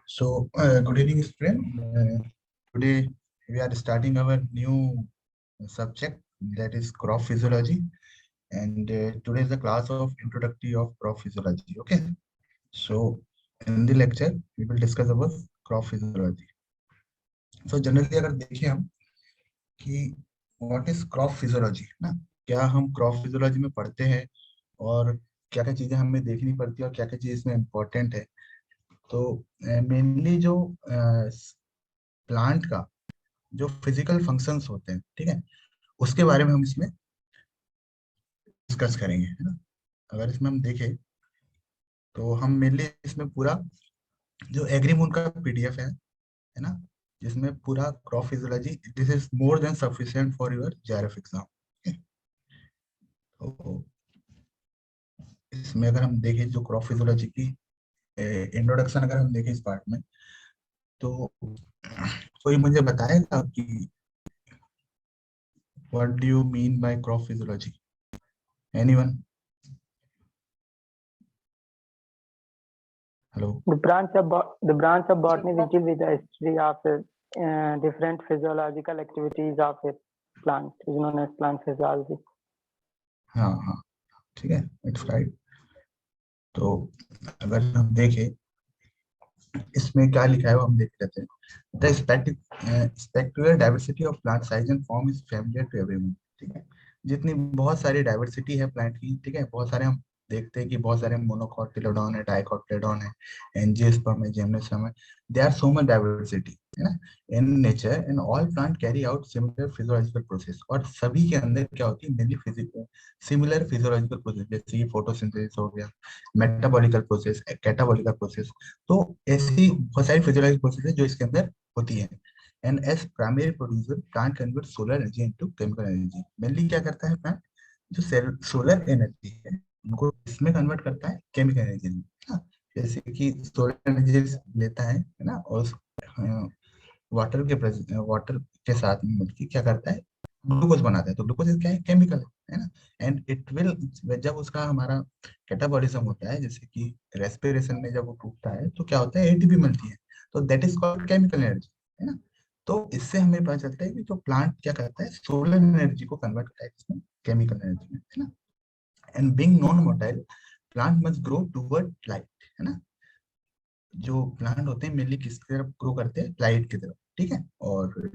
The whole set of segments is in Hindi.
Good evening, student. Today we are starting our new subject, that is crop physiology, and today is the class of introductory of crop physiology. Okay, so in the lecture we will discuss about crop physiology. So generally अगर देखें हम कि what is crop physiology ना, क्या हम crop physiology में पढ़ते हैं और क्या क्या चीजें हमें देखनी पड़ती है और क्या क्या चीज इसमें इम्पोर्टेंट है। तो मेनली जो प्लांट का जो फिजिकल फंक्शंस होते हैं, ठीक है, उसके बारे में हम इसमें डिस्कस करेंगे, है ना। अगर इसमें हम देखें तो हम मेनली इसमें पूरा जो एग्रीमून का पीडीएफ है ना, जिसमें पूरा crop physiology, this is more than sufficient for your JRF exam. तो इसमें अगर हम देखें जो क्रॉप फिजियोलॉजी की इंट्रोडक्शन अगर हम देखें इस पार्ट में, तो कोई मुझे बताएगा कि what do you mean by crop physiology? Anyone? Hello? The branch of botany which deals with the history of different physiological activities of a plant is known as plant physiology. हाँ हाँ, ठीक है, इट्स राइट। तो अगर हम देखें इसमें क्या लिखा है वो हम देख लेते हैं। The spectral diversity of plant size and form is familiar to everyone, ठीक है। जितनी बहुत सारी डाइवर्सिटी है प्लांट की, ठीक है, बहुत सारे हम देखते हैं कि बहुत सारे मोनोकोटिलेडोन है, डाइकोटिलेडोन है, एंजियोस्पर्म है, जिम्नोस्पर्म है, they are so much diversity, है ना, in nature, and all plant carry out similar physiological process. और सभी के अंदर क्या होती है, mainly physical similar physiological process, जैसे कि फोटोसिंथेसिस हो गया, मेटाबॉलिकल प्रोसेस, कैटाबॉलिकल प्रोसेस। तो ऐसी बहुत सारी फिजियोलॉजिकल प्रोसेस है जो इसके अंदर होती है। And as primary producer plant convert solar energy into chemical energy. Mainly क्या करता है प्लांट, जो सोलर एनर्जी है उनको इसमें कन्वर्ट करता है केमिकल एनर्जी में, हाँ। जैसे कि सोलर एनर्जी लेता है ना, और वाटर के साथ में मिलकर क्या करता है, ग्लूकोज बनाता है। तो ग्लूकोज क्या है, केमिकल है ना। एंड इट विल, जब उसका हमारा कैटाबॉलिज्म होता है, जैसे कि रेस्पिरेशन में जब वो टूटता है तो क्या होता है, एटीपी मिलती है, तो that is called chemical energy, है ना। तो इससे हमें पता चलता है कि जो प्लांट क्या करता है, सोलर एनर्जी को कन्वर्ट करता है इसमें केमिकल एनर्जी में, है ना। And being non motile plant must grow toward light, है ना। जो प्लांट होते हैं मेनली किसकी तरफ ग्रो करते हैं, लाइट की तरफ, ठीक है। और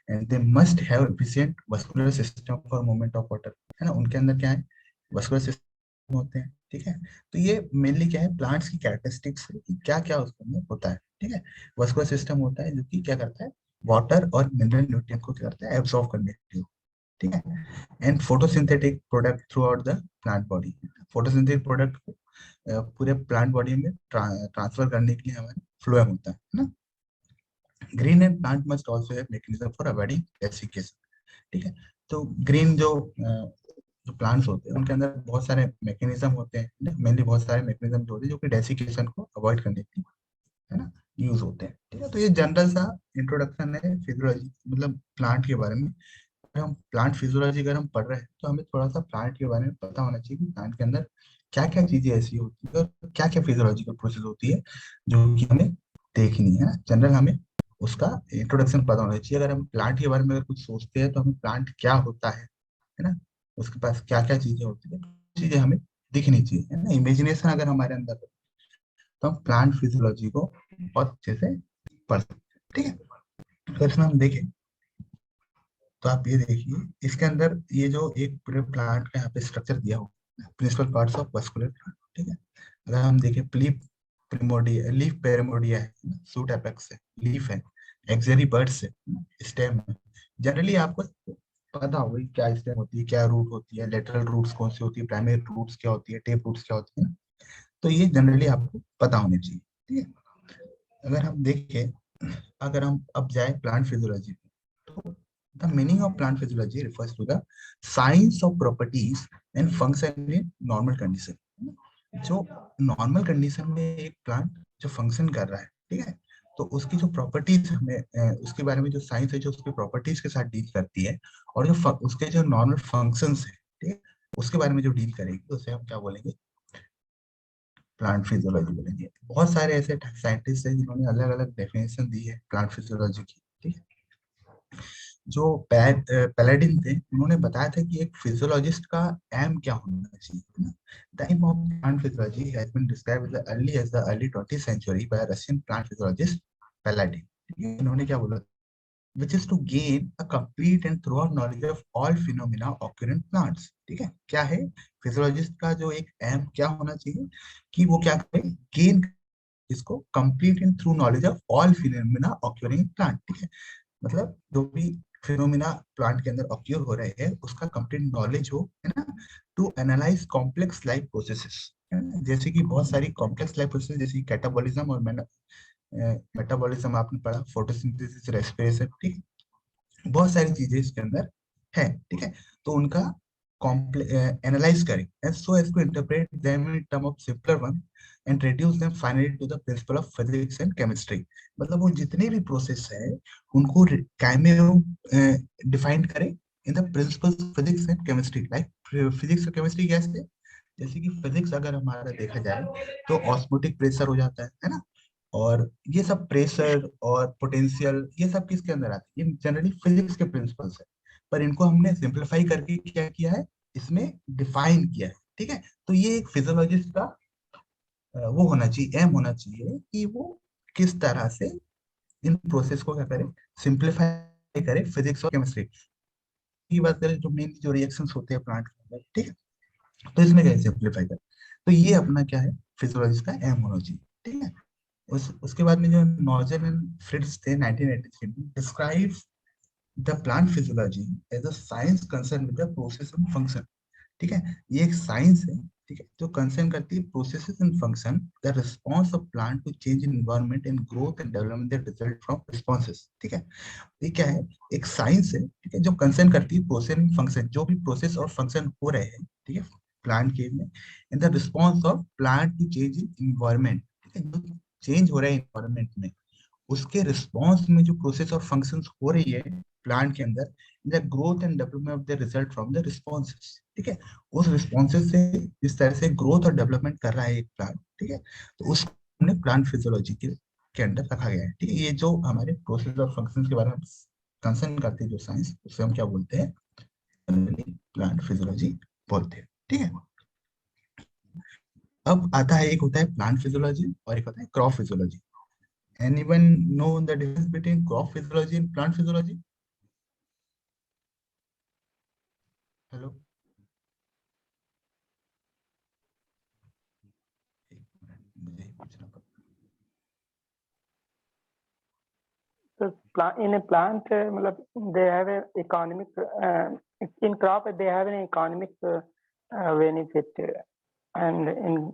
and they must have efficient vascular system for movement of water, है ना। उनके अंदर क्या है, वस्कुलर सिस्टम होते हैं, ठीक है। तो ये मेनली क्या है, प्लांट्स की कैरेक्टरिस्टिक्स है कि क्या क्या उसके अंदर होता है, ठीक है। वस्कुलर सिस्टम होता है जो कि क्या करता है, वाटर और मिनरल न्यूट्रिएंट को क्या करता है, एब्सॉर्ब करने के लिए, ठीक है। And photosynthetic product through out the plant body, photosynthetic product को पूरे प्लांट बॉडी में ट्रांसफर करने के लिए हमारे फ्लोएम होता है ना। Green and plant must also have mechanism for avoiding desiccation, ठीक है। तो ग्रीन जो प्लांट्स होते हैं उनके अंदर बहुत सारे मैकेनिज्म होते हैं, मेनली बहुत सारे मैकेनिज्म होते हैं जो कि डेसिकेशन को अवॉइड करने के लिए, है ना, यूज होते हैं, ठीक है। तो ये जनरल सा इंट्रोडक्शन है फिजियोलॉजी, मतलब प्लांट के बारे में। अगर हम प्लांट फिजियोलॉजी अगर हम पढ़ रहे हैं तो हमें थोड़ा सा प्लांट के बारे में पता होना चाहिए कि प्लांट के अंदर क्या क्या चीजें ऐसी होती है और क्या क्या फिजियोलॉजिकल प्रोसेस होती है जो कि हमें देखनी है ना। जनरल हमें उसका इंट्रोडक्शन पता होना चाहिए। अगर हम प्लांट के बारे में अगर कुछ सोचते हैं तो हमें प्लांट क्या होता है ना, उसके पास क्या क्या चीजें होती है, चीजें हमें दिखनी चाहिए, है ना। इमेजिनेशन अगर हमारे अंदर हो तो हम प्लांट फिजियोलॉजी को बहुत अच्छे से पढ़ सकते हैं, ठीक है। अगर इसमें हम देखें तो आप ये देखिए, इसके अंदर ये जो एक पूरे प्लांट का यहाँ पे स्ट्रक्चर दिया हुआ, principal parts of vascular plant, ठीक है। अगर हम देखें, प्रिमोडिया, लीफ पेरिमोडिया है, सूट एपेक्स है, लीफ है, एक्सिलरी बर्ड्स है, स्टेम है। जनरली आपको पता होगा कि क्या स्टेम होती है, क्या रूट होती है, लेटरल रूट्स कौन सी होती है, प्राइमरी रूट्स क्या होती है, टेप रूट्स क्या होती है, तो ये जनरली आपको पता होनी चाहिए, ठीक है। अगर हम देखें, अगर हम अब जाए प्लांट फिजियोलॉजी, तो the meaning of plant physiology refers to the science of properties and function in normal condition। जो नॉर्मल कंडीशन में एक प्लांट जो फंक्शन कर रहा है, ठीक है, तो उसकी जो प्रॉपर्टीज हमें उसके बारे में जो साइंस है जो उसकी प्रॉपर्टीज के साथ डील करती है, और जो उसके जो नॉर्मल फंक्शंस है, ठीक है, उसके बारे में जो डील करेगी उसे हम क्या बोलेंगे, प्लांट फिजियोलॉजी बोलेंगे। बहुत सारे ऐसे साइंटिस्ट हैं जिन्होंने अलग अलग डेफिनेशन दी है प्लांट फिजियोलॉजी की, ठीक है। जो पैलाडिन थे उन्होंने बताया था कि एक फिजियोलॉजिस्ट का एम क्या होना चाहिए। The aim of plant physiology has been described as the early 20th century by Russian plant physiologist Palladin. इन्होंने क्या बोला, which is to gain a complete and thorough knowledge of all phenomena occurring in plants। ठीक है, क्या है फिजियोलॉजिस्ट का जो एक एम क्या होना चाहिए कि वो क्या करे, गेन इसको complete and through knowledge of all phenomena occurring in plant. ठीक है, मतलब जो भी फिनोमिना प्लांट के अंदर ऑक्यूर हो रहे हैं उसका कंप्लीट नॉलेज हो, है ना, to analyze complex life processes. जैसे कि बहुत सारी कॉम्प्लेक्स लाइफ प्रोसेस जैसे कैटाबॉलिज्म और मेटाबॉलिज्म आपने पढ़ा, फोटोसिंथेसिस, रेस्पिरेशन, ठीक है, बहुत सारी चीजें इसके अंदर है। ठीक है, तो उनका एनालाइज करें so as to interpret them in term of simpler one and reduce them finally to the principle of physics and chemistry. मतलब वो जितने भी प्रोसेस है उनको डिफाइन करें in the principles of physics and chemistry. Like physics और केमिस्ट्री कैसे, जैसे कि फिजिक्स अगर हमारा देखा जाए तो ऑस्मोटिक प्रेशर हो जाता है ना, और ये सब प्रेशर और पोटेंशियल ये सब किसके अंदर आते हैं, ये जनरली फिजिक्स के प्रिंसिपल्स है, पर इनको हमने सिंप्लीफाई करके क्या किया है, इसमें डिफाइन किया है। ठीक है, तो ये एक फिजियोलॉजिस्ट का वो होना चाहिए, एम होना चाहिए कि वो किस तरह से इन प्रोसेस को क्या करे, सिंप्लीफाई करे फिजिक्स और केमिस्ट्री की बात करें, जो मेन जो रिएक्शंस होते हैं प्लांट के अंदर। ठीक है, तो इसमें कैसे सिंप्लीफाई करें, तो ये अपना क्या है, फिजियोलॉजिस्ट का एम होना चाहिए। ठीक है, उसके बाद में जो नॉजर एंड फ्रिट्ज थे 1983 में describe the plant physiology as a science concern with the process and function. ठीक है, ये एक साइंस है, ठीक है, जो कंसर्न करती है processes and function, the response of plant to change in environment and growth and development the result from responses. ठीक है, ये क्या है, एक साइंस है, ठीक है, जो कंसर्न करती है प्रोसेस एंड फंक्शन, जो भी प्रोसेस और फंक्शन हो रहे हैं, ठीक है, प्लांट के में, in the response of plant to change in environment. ठीक है, जो चेंज हो रहा है एनवायरनमेंट में उसके रिस्पॉन्स में जो प्रोसेस और फंक्शंस हो रही है प्लांट के अंदर, the growth and development of the result from the responses. ठीक है, उस रिस्पॉन्सेस से जिस तरह से ग्रोथ और डेवलपमेंट कर रहा है एक प्लांट, ठीक है, तो उसको हमने प्लांट फिजियोलॉजी के अंदर रखा गया है। ठीक है, ये जो हमारे प्रोसेस और फंक्शंस के बारे में कंसर्न करते हैं जो साइंस, उसे हम क्या बोलते हैं, प्लांट फिजियोलॉजी बोलते हैं। ठीक है, अब आता है, एक होता है प्लांट फिजियोलॉजी और एक होता है crop physiology. Anyone know the difference between crop physiology and plant physiology? Hello? एक मिनट, मुझे ही पूछना पड़ेगा। So in a plant, मतलब they have a economic, in crop they have an economic benefit, and in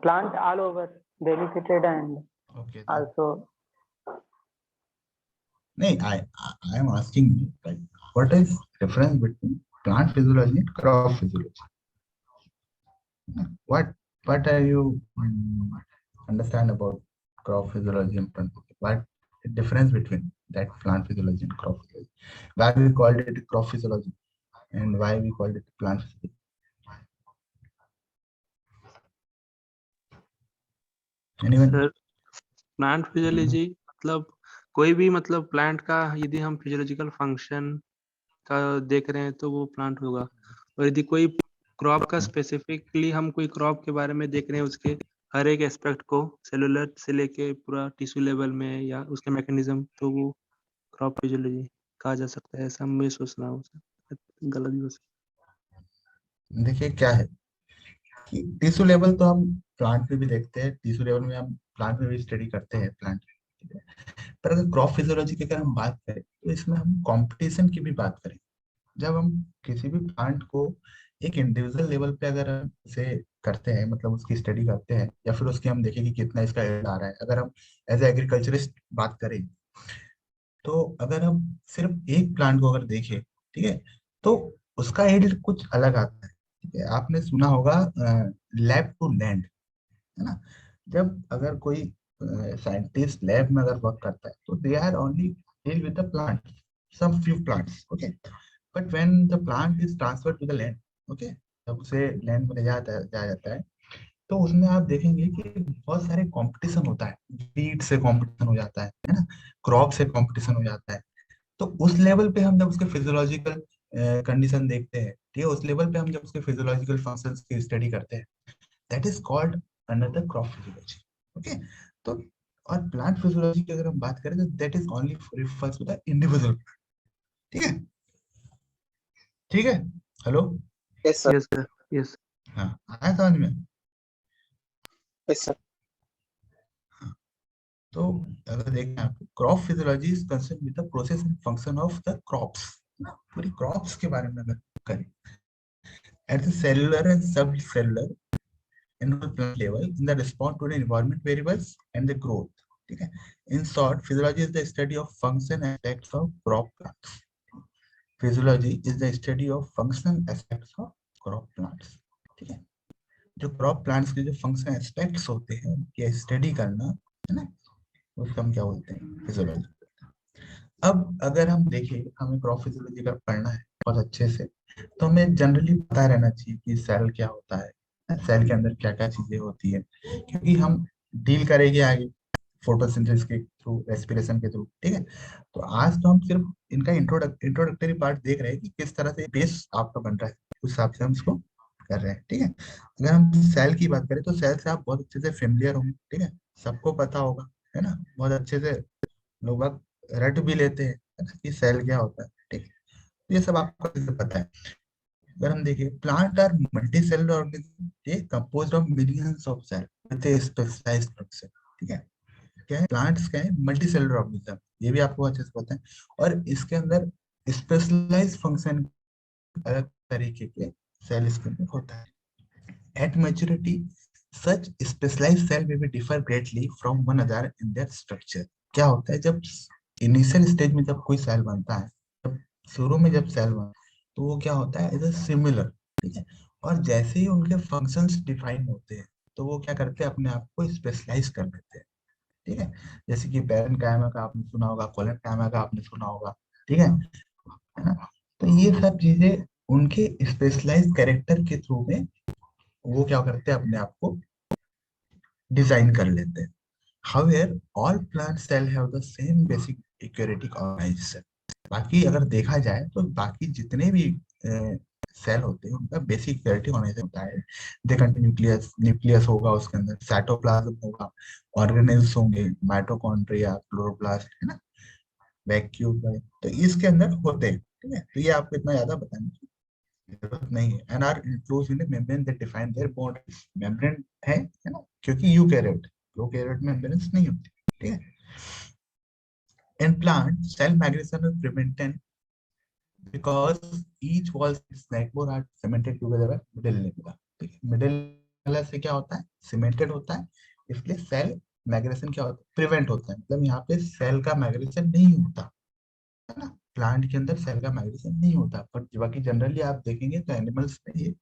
plant all over benefited and Okay, then. also. No, I am asking you, like, what is difference between plant physiology and crop physiology? What what are you understand about crop physiology and plant physiology? What the difference between that plant physiology and crop physiology? Why we called it crop physiology and why we called it plant physiology? Anyone? Sir, plant physiology मतलब कोई भी मतलब प्लांट का यदि हम फिजियोलॉजिकल फंक्शन का देख रहे हैं तो वो प्लांट होगा, और यदि कोई क्रॉप का स्पेसिफिकली हम कोई क्रॉप के बारे में देख रहे हैं उसके हर एक एस्पेक्ट को सेलुलर से लेके पूरा टिश्यू लेवल में या उसके मैकेनिज्म, तो वो क्रॉप फिजियोलॉजी कहा जा सकता है। ऐसा मैं सोच रहा हूँ सर, गलत भी हो सकता देखिए क्या है कि टिश्यू लेवल तो हम प्लांट में भी देखते हैं, टिश्यू लेवल में हम प्लांट में भी स्टडी करते हैं प्लांट, ठीक है, पर अगर क्रॉप फिजियोलॉजी की अगर हम बात करें तो इसमें हम कंपटीशन की भी बात करें। जब हम किसी भी प्लांट को एक इंडिविजुअल लेवल पे अगर हम उसे करते हैं, मतलब उसकी स्टडी करते हैं, या फिर उसकी हम देखें कि कितना इसका yield आ रहा है, अगर हम एज एग्रीकल्चरिस्ट बात करें, तो अगर हम सिर्फ एक प्लांट को अगर देखें, ठीक है, तो उसका yield कुछ अलग आता है। ठीक है, आपने सुना होगा लैब टू लैंड, है ना, जब अगर कोई साइंटिस्ट लैब में अगर वर्क करता है तो they are only deal with the plant, some few plants, okay, but when the plant is transferred to the land, okay, जब उसे लैंड में ले जाया जाता है तो उसमें आप देखेंगे कि बहुत सारे कंपटीशन होता है, बीट से कंपटीशन हो जाता है ना, क्रॉप से कंपटीशन हो जाता है। तो उस लेवल पे हम जब उसके फिजियोलॉजिकल कंडीशन देखते हैं, ठीक है, उस लेवल पे हम जब उसके फिजियोलॉजिकल फंक्शंस की स्टडी करते हैं, that is called under the crop physiology. Okay, तो और प्लांट फिजियोलॉजी की अगर हम बात करें तो that is only refers to the individual. ठीक है, ठीक है। Hello. Yes sir. Yes sir, yes. हाँ, आया समझ में? Yes sir. हाँ, तो अगर देखें आप, crop physiology is concern with the process and function of the crops, पूरी क्रॉप्स के बारे में अगर करें at the cellular and subcellular and on plant level in the response to the environment variables and the growth. ठीक है, in short physiology is the study of function aspects of crop plants. Physiology is the study of function aspects of crop plants. ठीक है, जो क्रॉप प्लांट्स के जो फंक्शन एस्पेक्ट्स होते हैं उनकी स्टडी करना, है ना, उसको हम क्या बोलते हैं, फिजियोलॉजी। अब अगर हम देखें, हमें क्रॉप फिजियोलॉजी का पढ़ना है बहुत अच्छे से, तो हमें जनरली पता रहना चाहिए कि सेल क्या होता है, सेल के अंदर क्या क्या चीजें होती है, क्योंकि हम डील करेंगे आगे फोटोसिंथेसिस के थ्रू, रेस्पिरेशन के थ्रू। ठीक है, तो आज तो हम सिर्फ इनका इंट्रोडक्टरी पार्ट देख रहे हैं कि किस तरह से बेस आपका बन रहा है, उस हिसाब से हम इसको कर रहे हैं। ठीक है, अगर हम सेल की बात करें तो सेल से आप बहुत अच्छे से फेमिलियर होंगे। ठीक है, सबको पता होगा, है ना, बहुत अच्छे से लोग बाग रट भी लेते हैं, है ना, कि सेल क्या होता है। ठीक है, तो ये सब आपको अच्छे से पता है। अगर हम देखें, plant are multi cellular organism, ये composed of millions of cell with a specialized structure. ठीक है, क्या है, प्लांट्स क्या है, मल्टी सेलुलर ऑर्गेनिज्म, ये भी आपको अच्छे से पता है। और इसके अंदर स्पेशलाइज्ड फंक्शन अलग तरीके के सेल इसके अंदर होता है। At maturity such specialized cell may be differ greatly from one another in their structure. क्या होता है, जब इनिशियल स्टेज में जब कोई सेल बनता है, जब शुरू में जब सेल बना, तो वो क्या होता है, इज सिमिलर। ठीक है, और जैसे ही उनके फंक्शंस डिफाइन होते हैं, तो वो क्या करते हैं, अपने आप को स्पेशलाइज कर देते हैं। ठीक है, जैसे कि पैरन कायमा का आपने सुना होगा, कोलन कायमा का आपने सुना होगा। ठीक है ना, तो ये सब चीजें उनके स्पेशलाइज कैरेक्टर के थ्रू में वो क्या करते हैं, अपने आप को डिजाइन कर लेते हैं। However, all plant cell have the same basic eukaryotic organization. बाकी अगर देखा जाए तो बाकी जितने भी सेल होते हैं उनका बेसिक यूकेरियोटिक ऑर्गेनाइजेशन होता है। देखा, न्यूक्लियस न्यूक्लियस होगा, उसके अंदर साइटोप्लाज्म होगा, ऑर्गेनेल्स होंगे, माइटोकॉन्ड्रिया, क्लोरोप्लास्ट, है ना, वैक्यूल, तो इसके अंदर होते हैं। ठीक है, तो ये आपको इतना ज्यादा बताने की जरूरत नहीं है। And are enclosed in membrane that define their boundaries, membrane है ना, क्योंकि यूकेरियोट, प्रोकैरियोट में मेम्ब्रेन्स नहीं होती। ठीक है, in plant cell migration is prevented because each wall snagpore are cemented together by middle layer। ठीक है, मिडिल लेयर से क्या होता है, सीमेंटेड होता है, इसलिए सेल माइग्रेशन क्या होता है, प्रिवेंट होता है। मतलब यहाँ पे सेल का माइग्रेशन नहीं होता, है ना, प्लांट के अंदर सेल का माइग्रेशन नहीं होता। पर बाकी जनरली आप देखेंगे तो एनिमल्स में ये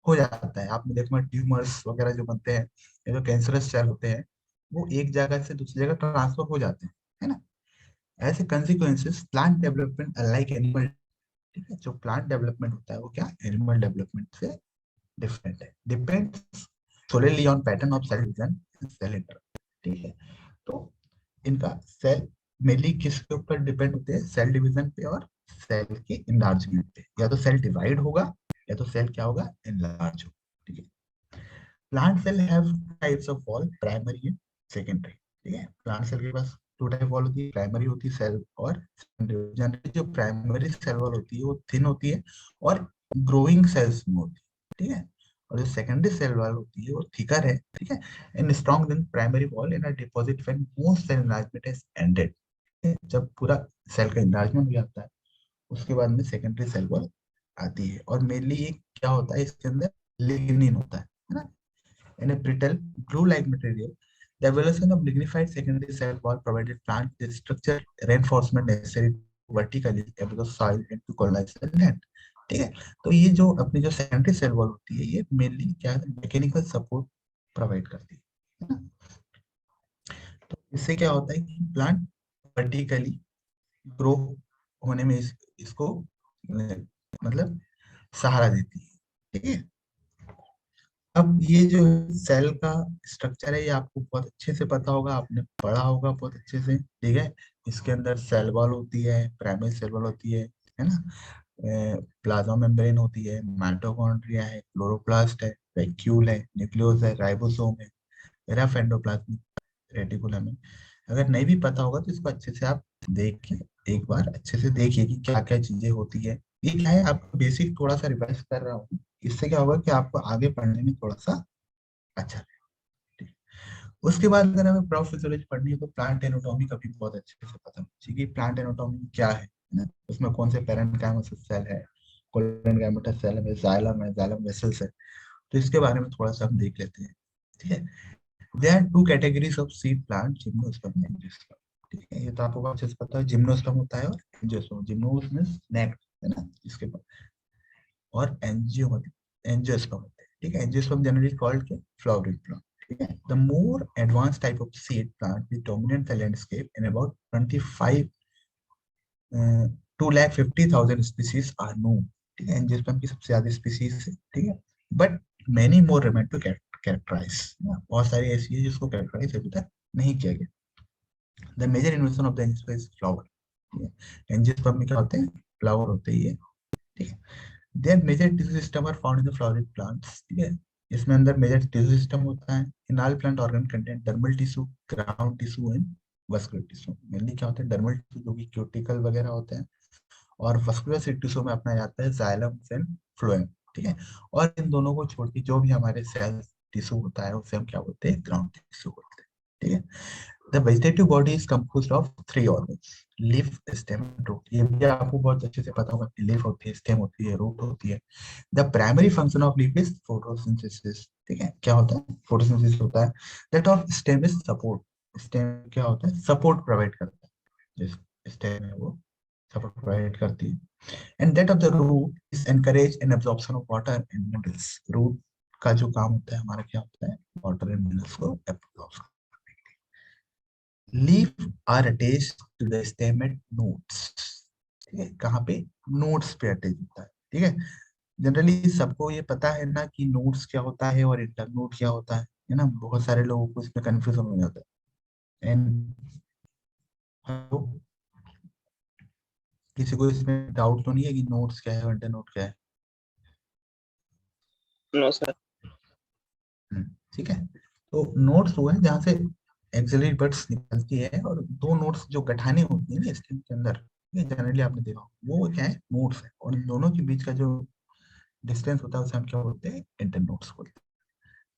हो जाता है। आपने देखा ट्यूमर्स वगैरह जो बनते हैं, ये जो कैंसरस सेल होते हैं, वो एक जगह से दूसरी जगह ट्रांसफर हो जाते हैं, है ना। ऐसे consequences plant development unlike animal. ठीक है, जो प्लांट डेवलपमेंट होता है वो क्या एनिमल डेवलपमेंट से डिफरेंट है, depends solely on pattern of cell division, cell interrupt. ठीक है, तो इनका सेल मेनली किसके ऊपर डिपेंड होते हैं, सेल डिवीजन पे और सेल के इनलार्जमेंट पे। या तो सेल डिवाइड होगा या तो सेल क्या होगा, इनलार्ज होगा। ठीक है, plant cell have types of wall, primary and secondary. ठीक है, प्लांट सेल के पास टू टाइप वॉल होती है, प्राइमरी होती है सेल और जनरली जो प्राइमरी सेल वॉल होती है वो थिन होती है और ग्रोइंग सेल्स में होती है। ठीक है, और जो सेकेंडरी सेल वॉल होती है वो थिकर है। ठीक है, and strong then primary wall in a deposit when most cell enlargement has ended. जब पूरा सेल का एनलार्जमेंट हो जाता है, उसके बाद में सेकेंडरी सेल वॉल आती है। और मेनली ये क्या होता है, इसके अंदर लिग्निन होता है ना, in a brittle glue-like material. The evolution of lignified secondary cell wall provided plant the structure reinforcement necessary vertically above the soil and to colonize the land. ठीक है, तो ये जो अपनी जो सेकेंडरी सेल वॉल होती है, ये मेनली क्या है, मैकेनिकल सपोर्ट प्रोवाइड करती है ना। तो इससे क्या होता है कि प्लांट वर्टिकली ग्रो होने में इसको मतलब सहारा देती है। ठीक है, अब ये जो सेल का स्ट्रक्चर है ये आपको बहुत अच्छे से पता होगा, आपने पढ़ा होगा बहुत अच्छे से, ठीक है। इसके अंदर सेल वॉल होती है, प्राइमरी सेल वॉल होती है ना, प्लाज्मा मेम्ब्रेन होती है, माइटोकॉन्ड्रिया है, क्लोरोप्लास्ट है, वैक्यूल है, न्यूक्लियस है, राइबोसोम है, रफ एंडोप्लाज्मिक रेटिकुलम है। अगर नहीं भी पता होगा तो इसको अच्छे से आप देख के एक बार अच्छे से देखिए कि क्या क्या चीजें होती है। ये क्या है, आपको बेसिक थोड़ा सा रिवाइज कर रहा हूँ, इससे क्या होगा कि आपको आगे पढ़ने में थोड़ा सा अच्छा लगेगा, ठीक है। उसके बाद अगर हमें प्रोफिजियोलॉजी पढ़नी है तो प्लांट एनाटॉमी का भी बहुत अच्छे से पता होना चाहिए कि प्लांट एनाटॉमी क्या है ना, उसमें कौन से पैरेन्काइमस सेल है, कोलोनगाइमेटस सेल है, जाइलम वेसल्स है। तो इसके बारे में थोड़ा सा हम देख लेते हैं, ठीक है। There are two categories of seed plant, gymnosperm and angiosperm, ठीक है। ये तो आपको अच्छे से पता है, जिम्नोस्पर्म होता है और एंजियोस्पर्म। जिम्नोस मींस नेक, है ना, इसके बाद, और एंजियोस्पर्म होता है, ठीक है। एंजियोस्पर्म जनरली कॉल्ड के फ्लावरिंग प्लांट, ठीक है। The more advance type of seed plant which dominate the landscape in about 25 2,50,000 species are known, ठीक है। एंजियोस्पर्म की सबसे ज्यादा स्पीसीज है, ठीक है। But many more remain to characterize, बहुत सारी ऐसी है जिसको कैरेक्टराइज अभी तक नहीं किया गया। The major invention of the angiosperm is flower, ठीक है। एंजियोस्पर्म में क्या होते हैं, फ्लावर होते ही है, ठीक है। Their major tissue system are found in the flowering plants, ठीक है। इसमें अंदर मेजर टिश्यू सिस्टम होता है। In all plant organ content dermal tissue, ground tissue and vascular tissue. Mainly क्या होता है, डर्मल टिश्यू जो कि क्यूटिकल वगैरह होते हैं, और वस्कुलर टिश्यू में अपना जाता है जाइलम एंड फ्लोएम, ठीक है। और इन दोनों को छोड़ के जो भी हमारे सेल टिश्यू होता है उसे हम क्या बोलते हैं, ग्राउंड टिश्यू बोलते हैं, ठीक है। The vegetative body is composed of three organs: leaf, stem, and root. ये भी आपको बहुत अच्छे से पता होगा कि लीफ होती है, स्टेम होती है, रूट होती है। The primary function of leaf is photosynthesis, ठीक है। क्या होता है, फोटोसिंथेसिस होता है। That of stem is support. Stem क्या होता है, सपोर्ट प्रोवाइड करता है, जिस स्टेम है वो सपोर्ट प्रोवाइड करती है। And that of the root is encourage an absorption of water and minerals. Root का जो काम होता है हमारा क्या होता है, वाटर एंड मिनरल्स को absorb. Leaf are attached to the stem at nodes, ठीक है। कहाँ पे, नोड्स पे अटैच होता है, ठीक है। जनरली सबको ये पता है ना कि नोड्स क्या होता है और इंटरनोड क्या होता है ना। बहुत सारे लोगों को इसमें कंफ्यूजन हो जाता है। एंड किसी को इसमें डाउट तो नहीं है कि नोड्स क्या है और इंटरनोड क्या है? No sir. ठीक है। तो नोड्स वो है जहाँ से एक्सिलरी बर्ड्स निकलती है, और दो नोड्स जो गठाने होती है ना स्टेम के अंदर, ये जनरली आपने देखा होगा, वो क्या है, नोड्स है। और इन दोनों के बीच का जो डिस्टेंस होता है उसे हम क्या बोलते हैं, इंटरनोड्स बोलते हैं,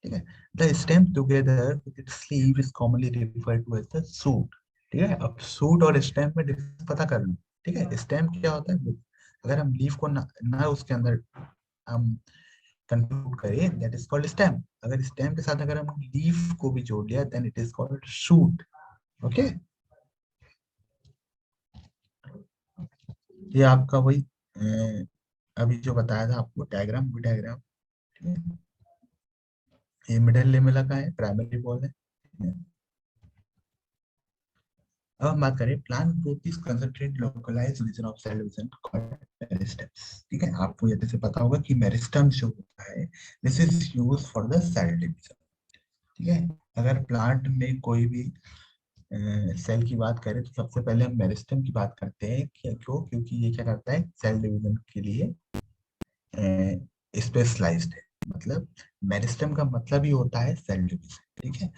ठीक है। The stem together with its leaf is commonly referred to as the shoot, ठीक है। अब शूट और स्टेम में डिफरेंस पता कर लो, ठीक है। स्टेम क्या होता है, अगर हम लीफ को ना उसके अंदर हम कंक्लूड करें, दैट इज कॉल्ड स्टेम। अगर स्टेम के साथ अगर हम लीफ को भी जोड़ लिया then it is called shoot, okay. ये आपका वही अभी जो बताया था आपको डायग्राम, वो डायग्राम, ठीक है। ये मिडिल लेमेला का है, प्राइमरी बॉल है, ठीक है। अब हम बात करें plant growth is concentrate localised region of cell division called meristems, ठीक है। आपको ये जैसे पता होगा कि मेरिस्टेम जो होता है this is used for the cell division, ठीक है। अगर प्लांट में कोई भी सेल की बात करें तो सबसे पहले हम मेरिस्टेम की बात करते हैं, क्यों, क्योंकि ये क्या करता है, सेल डिवीजन के लिए स्पेशलाइज्ड है। मतलब मेरिस्टेम का मतलब ही होता है सेल डिवीजन, ठीक है।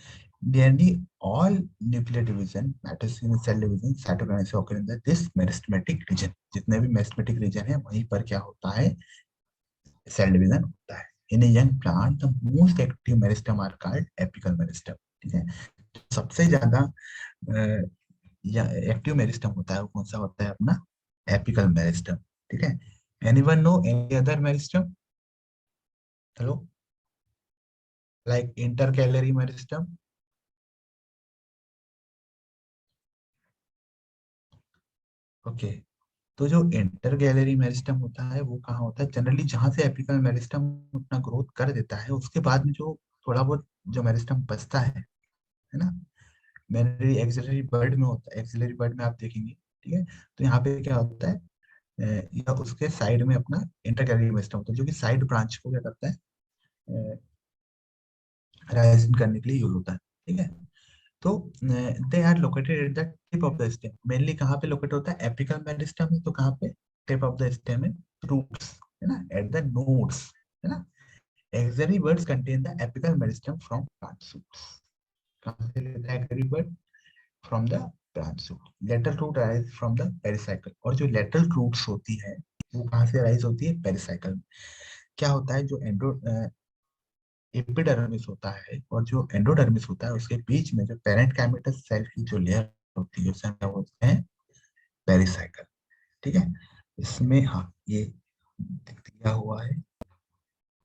Nearly all nuclear division matters in cell division cytokinesis occur in this meristematic region. जितने भी मेरिस्टेमेटिक रीजन है वहीं पर क्या होता है, सेल डिवीजन होता है। In a young plant the most active meristem are called apical meristem, ठीक है। सबसे ज्यादा या एक्टिव मेरिस्टेम होता है वो कौन सा होता है, अपना एपिकल मेरिस्टेम, ठीक है। Anyone know any other meristem, hello, like intercalary meristem? Okay. तो जो इंटर गैलरी मेरिस्टम होता है वो कहाँ होता है, जनरली जहां से एपिकल मेरिस्टम अपना ग्रोथ कर देता है उसके बाद में जो थोड़ा बहुत जो मेरिस्टम बचता है ना, मेनली एक्सिलरी बर्ड में होता है। एक्सिलरी बर्ड में आप देखेंगे, ठीक है। तो यहाँ पे क्या होता है, या उसके साइड में अपना इंटर गैलरी मेरिस्टम होता है जो कि साइड ब्रांच को क्या करता है, राइज करने के लिए यूज होता है, ठीक है। तो they are located at the tip of the stem. Mainly कहाँ पे लोकेट होता है, एपिकल मेरिस्टम है, तो कहाँ पे, टिप ऑफ द स्टेम है, रूट्स, है ना, एट द नोड्स, है ना। Axillary buds contain the apical meristem from plant shoots. कहाँ से लेता है axillary bud, from the plant shoot. Lateral root arise from the pericycle, और जो लेटरल रूट्स होती है वो कहाँ से अराइज होती है, पेरिसाइकल में। क्या होता है, जो एपिडर्मिस होता है और जो एंडोडर्मिस होता है, उसके बीच में जो पेरेंट कैमेटस सेल की जो लेयर होती है उसे हम क्या बोलते हैं, पेरिसाइकल, ठीक है। इसमें हाँ ये दिया हुआ है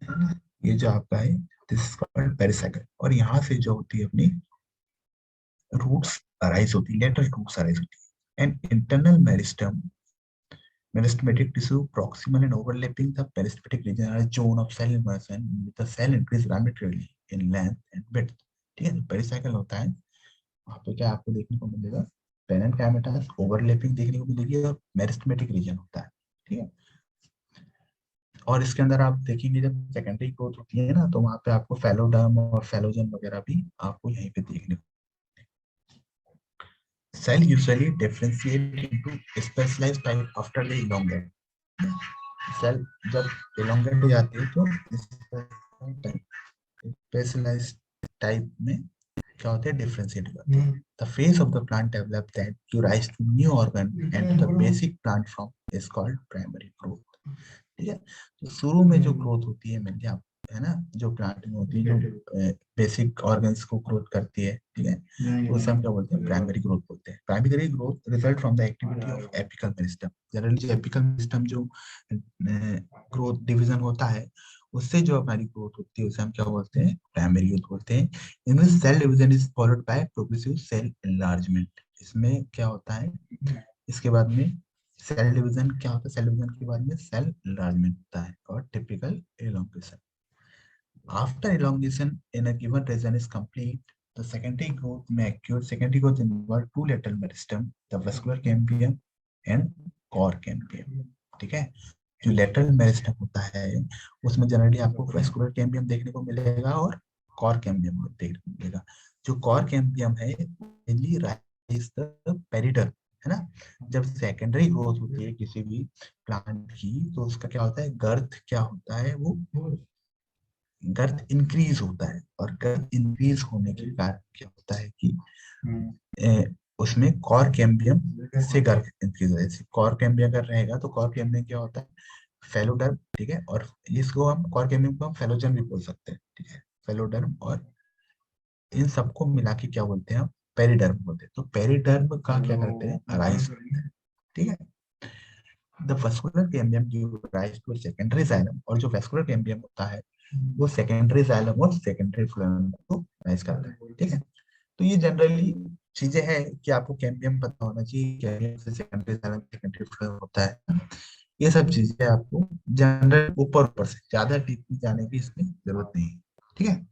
ना, ये जो आपका है दिस इज कॉल्ड पेरिसाइकल। और यहाँ से जो होती है अपनी रूट्स अराइज होती है, लेटरल रूट्स अराइज होती है। And internal meristem, meristematic tissue proximal and overlapping the peristematic region are a zone of cell immersion with the cell increase diametrically in length and width, ठीक है। पेरिसाइकिल होता है, वहाँ पे क्या आपको देखने को मिलेगा, पेरेंट कैमेटास ओवरलैपिंग देखने को मिलेगी और मेरिस्टेमेटिक रीजन होता है, ठीक है। और इसके अंदर आप देखेंगे जब सेकेंडरी ग्रोथ होती है ना, तो वहाँ पे आपको फेलोडर्म और फेलोजन वगैरह भी आपको यहीं पे देखने को। Cell usually differentiate into specialised type after the elongate। Cell जब elongate हो जाती है तो स्पेशलाइज्ड टाइप में क्या होते हैं, डिफरेंशिएट करते हैं। The phase of the plant develop that give rise to new organ and the basic plant form is called primary growth, ठीक है। तो शुरू में जो ग्रोथ होती है मेनली आप, है ना, जो प्लांट में होती है, जो बेसिक ऑर्गन्स को ग्रोथ करती है, ठीक है, तो उसे हम क्या बोलते हैं, प्राइमरी ग्रोथ बोलते हैं। Primary growth result from the activity of apical meristem. Generally जो एपिकल मेरिस्टम जो ग्रोथ डिवीजन होता है, उससे जो हमारी ग्रोथ होती है उसे हम क्या बोलते हैं, प्राइमरी ग्रोथ बोलते हैं। इनमें cell division is followed by progressive cell enlargement. इसमें क्या होता है, इसके बाद में सेल डिवीजन क्या होता है, सेल डिवीजन के बाद में सेल एनलार्जमेंट होता है और typical elongation. After elongation in a given region is complete, the secondary growth may occur. Secondary growth involve two lateral meristem, the vascular cambium and core cambium, ठीक है। जो लेटरल मेरिस्टम होता है उसमें जनरली आपको वेस्कुलर कैम्बियम देखने को मिलेगा और कॉर कैम्बियम देखने को मिलेगा। जो कॉर कैम्बियम है मेनली राइज द पेरिडर्म, है ना। जब सेकेंडरी ग्रोथ होती है किसी भी प्लांट की, तो उसका क्या होता है, गर्थ क्या होता है, वो गर्थ इंक्रीज होता है। और गर्थ इंक्रीज होने के कारण क्या होता है कि उसमें कॉर कैम्बियम से गर्थ इंक्रीज होता है। कॉर कैम्बियम अगर रहेगा तो कॉर कैम्बियम क्या होता है, फेलोडर्म, ठीक है। और इसको हम कॉर कैम्बियम को हम फेलोजन भी बोल सकते हैं, ठीक है, फेलोडर्म। और इन सबको मिला के क्या बोलते हैं हम, पेरिडर्म बोलते हैं। तो पेरिडर्म का क्या करते हैं, अराइज करते हैं, ठीक है। The vascular cambium give rise to secondary xylem, और जो वैस्कुलर कैम्बियम होता है वो सेकेंडरी जाइलम और सेकेंडरी फ्लोएम को राइज करता है, ठीक है। तो ये जनरली चीजें हैं कि आपको कैम्बियम पता होना चाहिए, कैम्बियम से सेकेंडरी जाइलम सेकेंडरी फ्लोएम होता है। ये सब चीजें आपको जनरल ऊपर ऊपर से ज्यादा डीप में जाने की इसमें जरूरत नहीं है, ठीक है।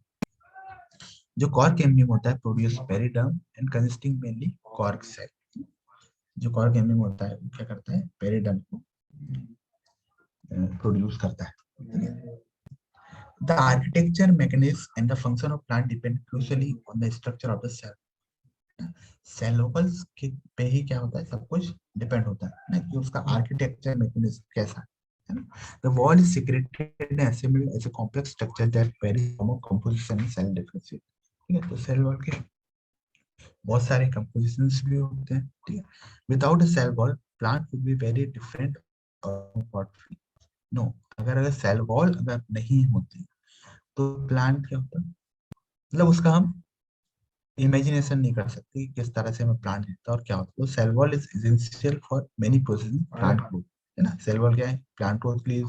जो कॉर कैम्बियम होता है produce periderm and consisting mainly cork cell. जो कॉर कैम्बियम होता है वो क्या करता है, पेरिडर्म को प्रोड्यूस करता है, ठीक है। The architecture, mechanism, and the function of plant depend crucially on the structure of the cell. Cell walls के पे ही क्या होता है, सब कुछ डिपेंड होता है ना, कि उसका आर्किटेक्चर मैकेनिज्म कैसा है ना। The wall is secreted and assembled as a complex structure that varies from a composition and cell differences, ठीक है। तो सेल वॉल के बहुत सारे कंपोजिशंस भी होते हैं, ठीक है। Without a cell wall plant would be very different और नो, अगर सेल वॉल अगर नहीं होती तो प्लांट क्या होता, मतलब उसका हम इमेजिनेशन नहीं कर सकते कि किस तरह से हमें प्लांट दिखता है और क्या होता है। तो cell wall is essential for many process plant growth, है ना। सेल वॉल क्या है, प्लांट ग्रोथ के लिए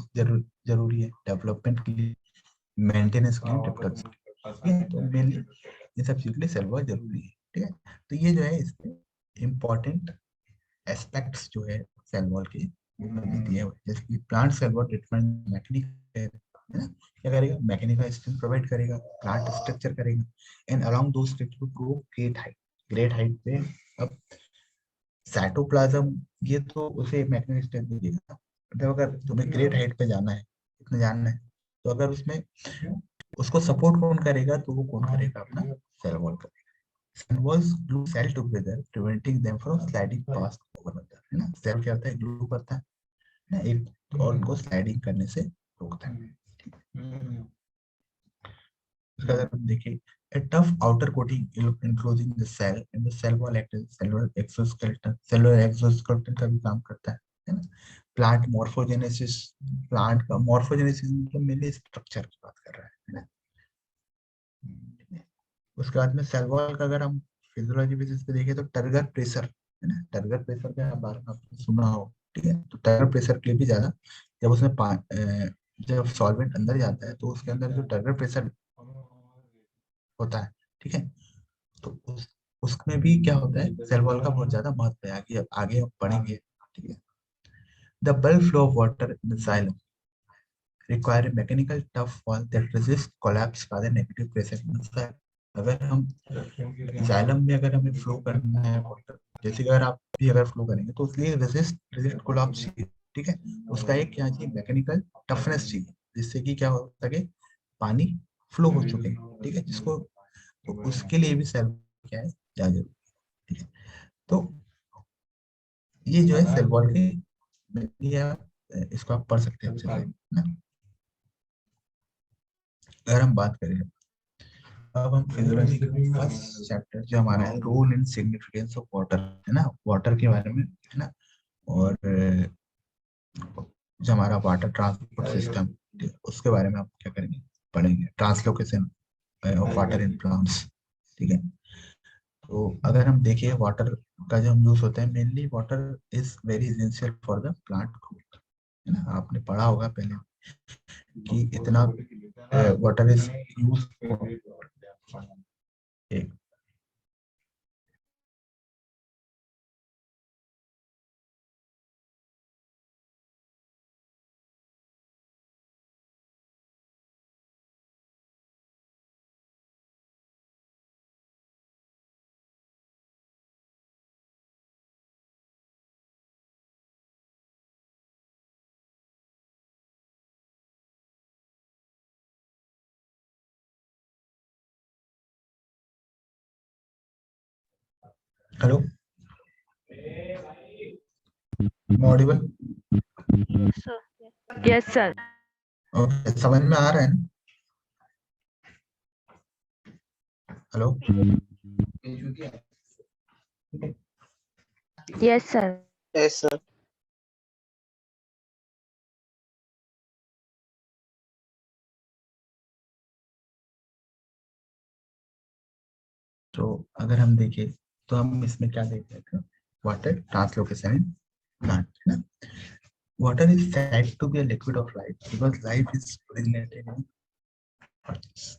जरूरी है, डेवलपमेंट के लिए, मेंटेनेंस के लिए, रिप्रोडक्शन, ठीक है। तो मेनली इन सब चीज के लिए सेल वॉल जरूरी है, ठीक है। तो ये जो है इसके इम्पोर्टेंट एस्पेक्ट्स जो है सेल वॉल के वो मैंने दिए हुए, जैसे कि plant cell wall treatment mechanic है ना, क्या करेगा, मैकेनिकल स्ट्रेंथ प्रोवाइड करेगा, प्लांट स्ट्रक्चर करेगा, and along though structure to grow great height पे। अब साइटोप्लाज्म ये तो उसे मैकेनिकल स्ट्रेंथ देगा, मतलब अगर तुम्हें ग्रेट हाइट पे जाना है, इतना जानना है, तो अगर उसमें उसको सपोर्ट कौन करेगा, तो वो कौन करेगा, अपना सेल वॉल करेगा। Cell walls glue cell together preventing them from sliding past over other, है ना। सेल क्या होता है, ग्लू करता है ना, एक और को स्लाइडिंग करने से रोकता है। ठीक है? उसका अगर हम देखें, a tough outer coating enclosing the cell and the cell wall acts as cellular exoskeleton का भी काम करता है ना। प्लांट मॉर्फोजेनेसिस, प्लांट का मॉर्फोजेनेसिस मतलब मेनली स्ट्रक्चर की बात कर रहा है ना। उसके बाद में सेल वॉल का अगर हम फिजियोलॉजी बेसिस पे देखें तो टर्गर प्रेशर, है ना, टर्गर प्रेशर के बारे में आपने सुना हो। ठीक है, तो टर्गर प्रेशर के लिए भी ज्यादा, जब उसमें जब सॉल्वेंट अंदर जाता है तो उसके अंदर जो टर्गर प्रेशर होता है, ठीक है, तो उसमें भी क्या होता है, सेल वॉल का बहुत ज्यादा महत्व है। आगे आगे हम पढ़ेंगे। ठीक है, the bulk flow of water in the xylem require a mechanical tough wall that resists collapse by the negative pressure inside। अगर हम xylem में अगर हमें फ्लो करना है वाटर, जैसे कि अगर आप भी अगर फ्लो करेंगे तो उसके लिए रेजिस्ट कोलैप्स चाहिए। ठीक है, उसका एक क्या चाहिए, मैकेनिकल टफनेस चाहिए, जिससे कि क्या हो सके, पानी फ्लो हो सके। ठीक है, जिसको, तो उसके लिए भी सेल क्या है, ज्यादा जरूरी। ठीक है, तो ये जो है सेल वॉल के, ये आप इसको आप पढ़ सकते हैं अच्छे से ना। अगर हम बात करें, अब हम फिजियोलॉजी के फर्स्ट चैप्टर जो हमारा है, role and significance of water, है ना, वाटर के बारे में, है ना। और जो हमारा वाटर ट्रांसपोर्ट सिस्टम, उसके बारे में हम क्या करेंगे, पढ़ेंगे, translocation of water in plants. ठीक है, तो अगर हम देखें वाटर का जो हम यूज होता है, mainly water is very essential for the plant growth, है ना। आपने पढ़ा होगा पहले कि इतना water is use, hello, Audible, Yes, sir. Yes, sir. Okay, समझ में आ रहा है ना। Hello, Yes, sir. Yes, sir. तो अगर हम देखें तो हम इसमें क्या देख रहे थे, वाटर ट्रांसलोकेशन इन प्लांट, है ना। Water is said to be a liquid of life because life is originated in earth.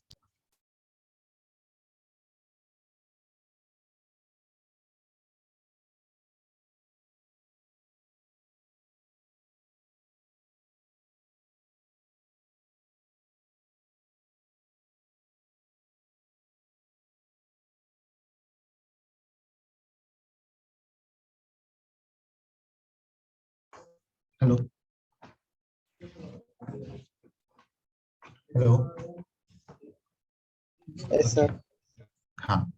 Hello, hello, Yes, sir. हाँ,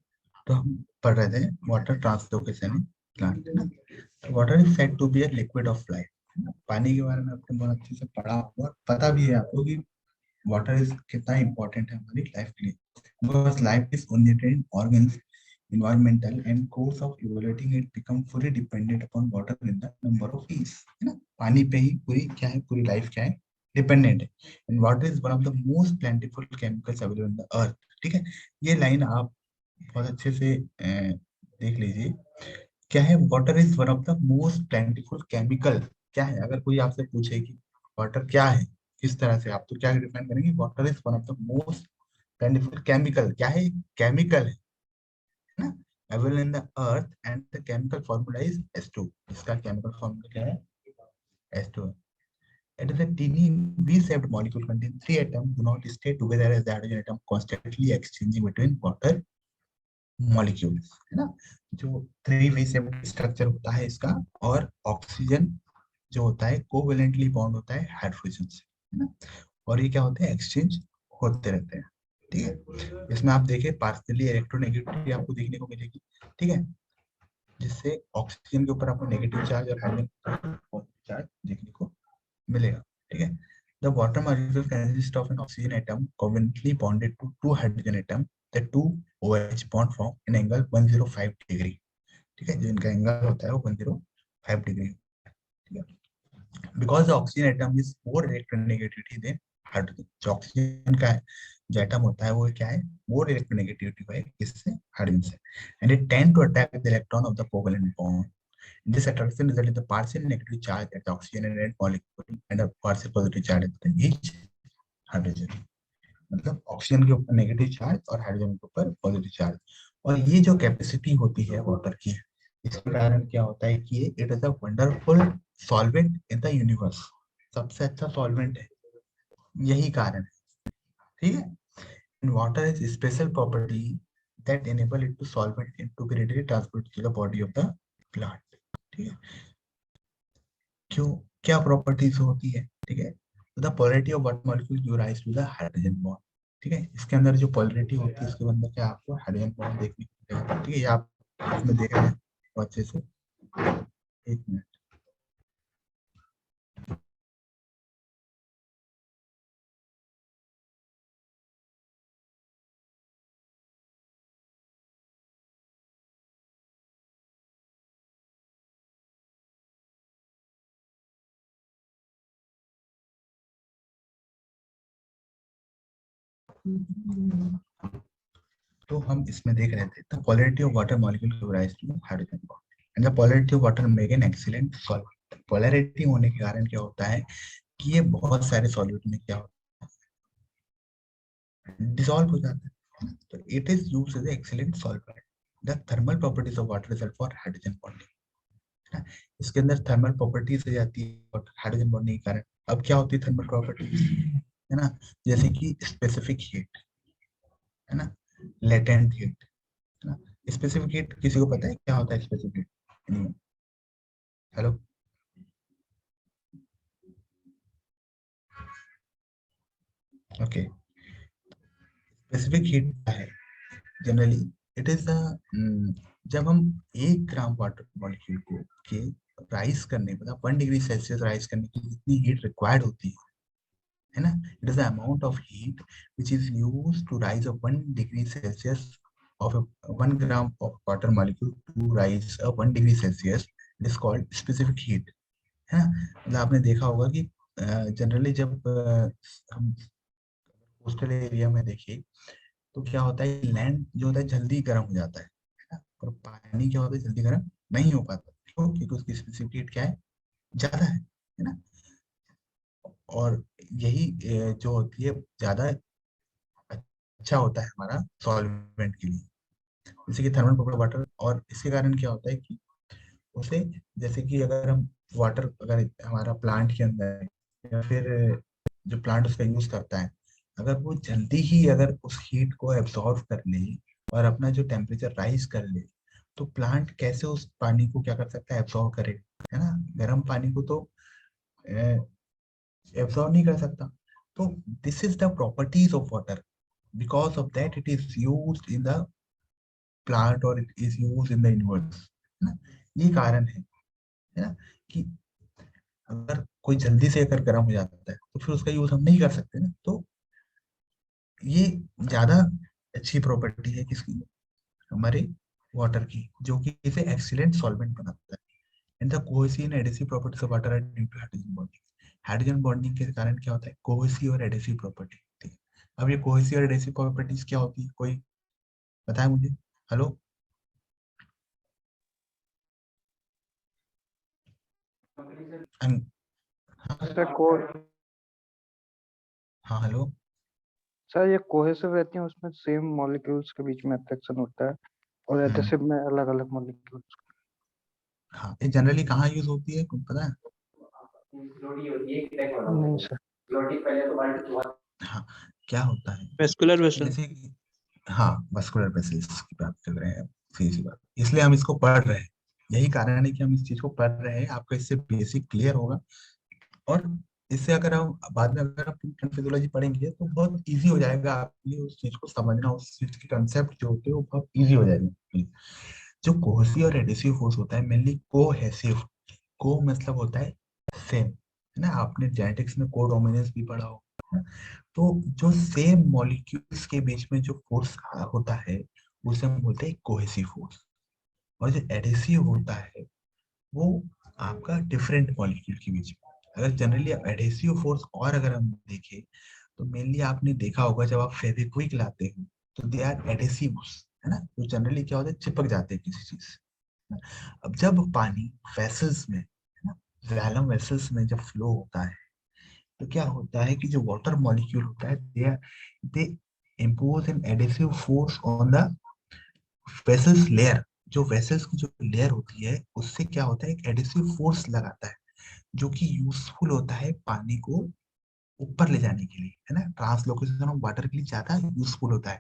तो हम पढ़ रहे थे वाटर ट्रांसलोकेशन इन प्लांट, है ना। Water is said to be a liquid of life. पानी के बारे में आपने बहुत अच्छे से पढ़ा होगा, पता भी है आपको कि वाटर इज कितना इंपॉर्टेंट है हमारी लाइफ के लिए, because life is oriented in organs, environmental and course of evaluating it become fully dependent upon water in the number of years, है ना। पानी पे ही पूरी क्या है, पूरी लाइफ क्या है, डिपेंडेंट है। And water is one of the most प्लेंटिफुल chemicals available in the earth. ठीक है, ये लाइन आप बहुत अच्छे से देख लीजिए, क्या है, water is one of the most प्लेंटिफुल chemical. क्या है, अगर कोई आपसे पूछे कि वाटर क्या है, किस तरह से, आप तो क्या डिफाइन करेंगे, water is one of the most प्लेंटिफुल chemical. क्या है, केमिकल है ना, available in the earth and the chemical formula is H2। इसका chemical formula क्या है, H2 है। It is a teeny V-shaped molecule containing three atoms do not stay together as the hydrogen atom constantly exchanging between water molecules, है ना। जो थ्री वी shaped स्ट्रक्चर होता है इसका, और ऑक्सीजन जो होता है कोवेलेंटली बॉन्ड होता है हाइड्रोजन से, है ना। और ये क्या होता है, एक्सचेंज होते रहते हैं। ठीक है, इसमें आप देखिए पार्शियली इलेक्ट्रोनेगेटिविटी आपको देखने को मिलेगी। ठीक है, जिससे ऑक्सीजन के ऊपर आपको नेगेटिव चार्ज और हाइड्रोजन चार्ज देखने को मिलेगा। ठीक है, the water molecule consists of an oxygen atom covalently bonded to two hydrogen atom. The two OH bond form an angle 105 degree. ठीक है, जो इनका एंगल होता है वो 105 डिग्री। ठीक है, because the oxygen atom is more electronegativity than hydrogen. जो ऑक्सीजन का जो एटम होता है वो क्या है, more electronegativity है किससे, हाइड्रोजन से, and it tend to attack the electron of the covalent bond. This attraction results in the partial negative charge at the oxygen and red molecule and a partial positive charge at each hydrogen. मतलब ऑक्सीजन के ऊपर नेगेटिव चार्ज और हाइड्रोजन के ऊपर पॉजिटिव चार्ज। और ये जो कैपेसिटी होती है वाटर की, इसके कारण क्या होता है कि it is a wonderful solvent in the universe. सबसे अच्छा सॉल्वेंट है, यही कारण है। ठीक है, in water is special property that enable it to solvent in to be readily transport to the body of the plant. ठीक है, क्यों, क्या प्रॉपर्टीज होती है? ठीक है, the polarity of water molecule give rise to the hydrogen bond. ठीक है, इसके अंदर जो पोलैरिटी होती है इसके अंदर क्या आपको हाइड्रोजन बॉन्ड देखने को मिलेगा। ठीक है, ये आप इसमें देख रहे हैं अच्छे से। एक मिनट, तो हम इसमें देख रहे थे the polarity of water molecule give rise to hydrogen bond and the polarity of water make an excellent solvent. Polarity होने के कारण क्या होता है कि ये बहुत सारे सॉल्यूट में क्या होता है, डिसॉल्व हो जाता है। तो it is used as excellent solvent. The thermal properties of water result for hydrogen bonding. इसके अंदर थर्मल प्रॉपर्टीज हो जाती है हाइड्रोजन बॉन्डिंग के कारण। अब क्या होती है थर्मल प्रॉपर्टीज, है ना, जैसे कि स्पेसिफिक हीट, है ना, लेटेंट हीट, है ना। स्पेसिफिक हीट किसी को पता है क्या होता है specific heat? Hello, okay, specific heat क्या है? जनरली इट इज द, जब हम 1 ग्राम वाटर मॉलिक्यूल को के राइज करने, मतलब 1 डिग्री सेल्सियस राइज करने के लिए जितनी हीट रिक्वायर्ड होती है ना, it is the amount of heat which is used to rise a 1 degree Celsius of 1 gram of water molecule to rise a 1 degree Celsius. It is called specific heat, है ना। मतलब आपने देखा होगा कि जनरली जब हम कोस्टल एरिया में देखिए तो क्या होता है, लैंड जो होता है जल्दी गर्म हो जाता है ना, और पानी क्या होता है जल्दी गर्म नहीं हो पाता। क्यों? क्योंकि उसकी स्पेसिफिक हीट क्या है, ज्यादा है ना। और यही जो होती है ज्यादा अच्छा होता है हमारा सॉल्वेंट के लिए, जैसे कि थर्मल पकड़ वाटर। और इसके कारण क्या होता है कि उसे, जैसे कि अगर हम वाटर अगर हमारा प्लांट के अंदर है, या फिर जो प्लांट उसका यूज करता है, अगर वो जल्दी ही अगर उस हीट को एब्जॉर्व कर ले और अपना जो टेम्परेचर राइज कर ले, तो प्लांट कैसे उस पानी को क्या कर सकता है, एब्जॉर्व करे, है ना। गर्म पानी को तो एब्जॉर्व नहीं कर सकता। तो this is the properties of water, because of that it is used in the plant और it is used in the universe, है ना। ये कारण है ना, कि अगर कोई जल्दी से अगर गर्म हो जाता है तो फिर उसका यूज हम नहीं कर सकते ना। तो ये ज्यादा अच्छी प्रॉपर्टी है किसकी, हमारे वाटर की, जो कि इसे एक्सीलेंट सॉल्वेंट बनाता है। And the cohesive and adhesive properties of water are due to hydrogen bonding. Hydrogen bonding के कारण क्या होता है, कोहेसिव और एडिसिव प्रॉपर्टी होती है। अब ये कोहेसिव और एडिसिव प्रॉपर्टीज क्या होती है, कोई बताए मुझे? हेलो, सर को हाँ हेलो, सर ये कोहेसिव रहती है, उसमें सेम मॉलिक्यूल्स के बीच में अट्रैक्शन होता है, और एडिसिव में अलग अलग मॉलिक्यूल्स। हाँ, ये जनरली कहाँ यूज होती है, कुछ पता है? नहीं सर। हाँ, क्या होता है वेस्कुलर वेसल। जैसे कि, हाँ, मस्कुलर वेसल्स की बात कर रहे हैं, सीधी सी बात, इसलिए हम इसको पढ़ रहे हैं। यही कारण है कि हम इस चीज को पढ़ रहे हैं, आपको इससे बेसिक क्लियर होगा और इससे अगर हम बाद में अगर आप फिजियोलॉजी पढ़ेंगे तो बहुत इजी हो जाएगा आपके लिए उस चीज को समझना, उस चीज के कंसेप्ट जो होते हैं वो बहुत इजी हो जाएंगे। जो कोहेसिव और एडहेसिव फोर्स होता है, मेनली कोहेसिव, को मतलब होता है सेम, है ना, आपने जेनेटिक्स में को डोमिनेंस भी पढ़ा हो, है ना? तो जो सेम मॉलिक्यूल्स के बीच में जो फोर्स होता है उसे हम बोलते हैं कोहेसिव फोर्स। और जो एडहेसिव होता है वो आपका डिफरेंट मॉलिक्यूल के बीच में। अगर जनरली एडहेसिव फोर्स और अगर हम देखें तो मेनली आपने देखा होगा जब आप फेविक्विक लाते हो तो दे आर एडहेसिव्स, है ना, तो जनरली क्या होता है, चिपक जाते हैं किसी चीज से। अब जब पानी वेसल्स में, है ना, वैलम वेसल्स में जब फ्लो होता है तो क्या होता है कि जो वाटर मॉलिक्यूल होता है दे impose an adhesive force on the vessels layer. जो वेसल्स की जो लेयर होती है उससे क्या होता है, एक एडिसिव फोर्स लगाता है जो कि यूजफुल होता है पानी को ऊपर ले जाने के लिए, है ना, ट्रांसलोकेशन ऑफ वाटर के लिए ज्यादा यूजफुल होता है।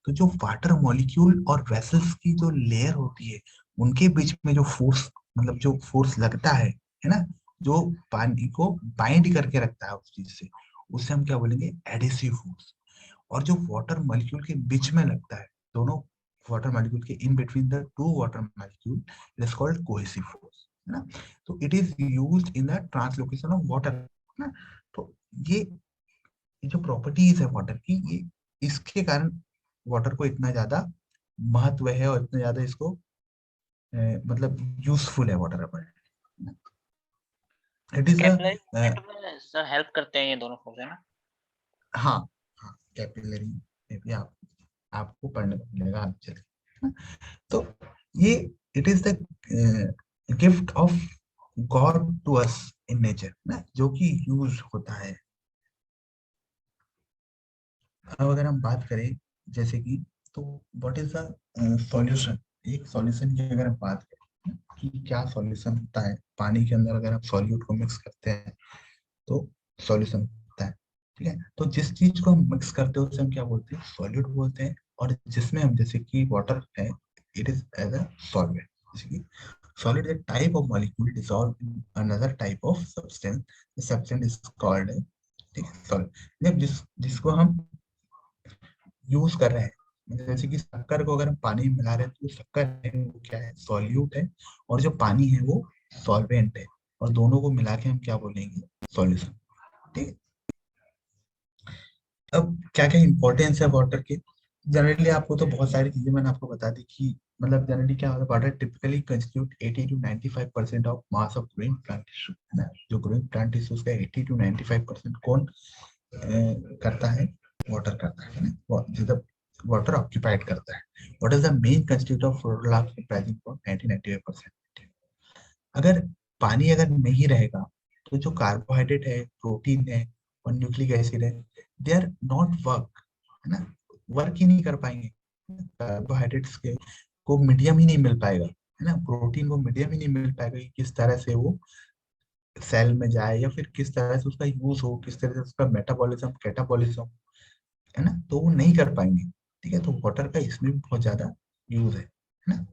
तो जो वाटर मॉलिक्यूल और वेसल्स की जो लेयर होती है उनके बीच में जो फोर्स, मतलब जो फोर्स लगता है ना, जो पानी को बाइंड करके रखता है उस चीज से, उससे हम क्या बोलेंगे, एडिसिव फोर्स। और जो वाटर मॉलिक्यूल के बीच में लगता है, दोनों वाटर मॉलिक्यूल के in between the two water molecule, it is called cohesive force, है ना। तो it is used in the translocation of water, है ना। तो ये जो प्रॉपर्टीज है वाटर की, ये इसके कारण वाटर को इतना ज्यादा महत्व है और इतना ज्यादा इसको मतलब यूजफुल है water upon. It is a capillary में सर हेल्प करते हैं ये दोनों फोर्स, है ना? हाँ, हाँ, कैपिलरी में भी आपको पढ़ने को मिलेगा आगे चल के। तो ये it is the gift of God to us in nature ना, जो कि यूज होता है। अब अगर हम बात करें जैसे कि, तो व्हाट इज द सॉल्यूशन, एक सॉल्यूशन की अगर हम बात करें ना, कि क्या सॉल्यूशन होता है पानी के अंदर, अगर आप सॉल्यूट को मिक्स करते हैं तो सॉल्यूशन होता है। ठीक है, तो जिस चीज को हम मिक्स करते हैं उसे हम क्या बोलते हैं, सॉल्यूट बोलते हैं। और जिसमें हम, जैसे कि वाटर है, it is as a solvent. जैसे कि solid is a type of molecule dissolved in another type of substance. The substance is called, ठीक है, solid। जब जिसको हम यूज कर रहे हैं, मतलब जैसे कि शक्कर को अगर हम पानी में मिला रहे हैं तो शक्कर है वो क्या है, सॉल्यूट है, और जो पानी है वो सॉल्वेंट है, और दोनों को मिला के हम क्या बोलेंगे, सॉल्यूशन। ठीक है। अब क्या क्या इंपॉर्टेंस है वाटर के, जनरली आपको तो बहुत सारी चीजें मैंने आपको बता दी कि मतलब जनरली क्या होता है, water typically constitute 80 to 95% of mass of growing plant tissue, है ना। जो ग्रोइंग प्लांट टिश्यू उसका 80 to 95% कौन करता है, वाटर करता है ना, मतलब वाटर ऑक्यूपाइड करता है। What is the main constitute of फ्लोरोलाक्स कंप्राइजिंग फॉर 90-95%। अगर पानी अगर नहीं रहेगा तो जो कार्बोहाइड्रेट है, प्रोटीन है और न्यूक्लिक एसिड है, दे आर नॉट वर्क, है ना, वर्क ही नहीं कर पाएंगे। कार्बोहाइड्रेट्स के को मीडियम ही नहीं मिल पाएगा, है ना, प्रोटीन को मीडियम ही नहीं मिल पाएगा कि किस तरह से वो सेल में जाए या फिर किस तरह से उसका यूज हो, किस तरह से उसका मेटाबॉलिज्म कैटाबॉलिज्म, है ना, तो वो नहीं कर पाएंगे। ठीक है, तो वाटर का इसमें भी बहुत ज्यादा यूज है ना।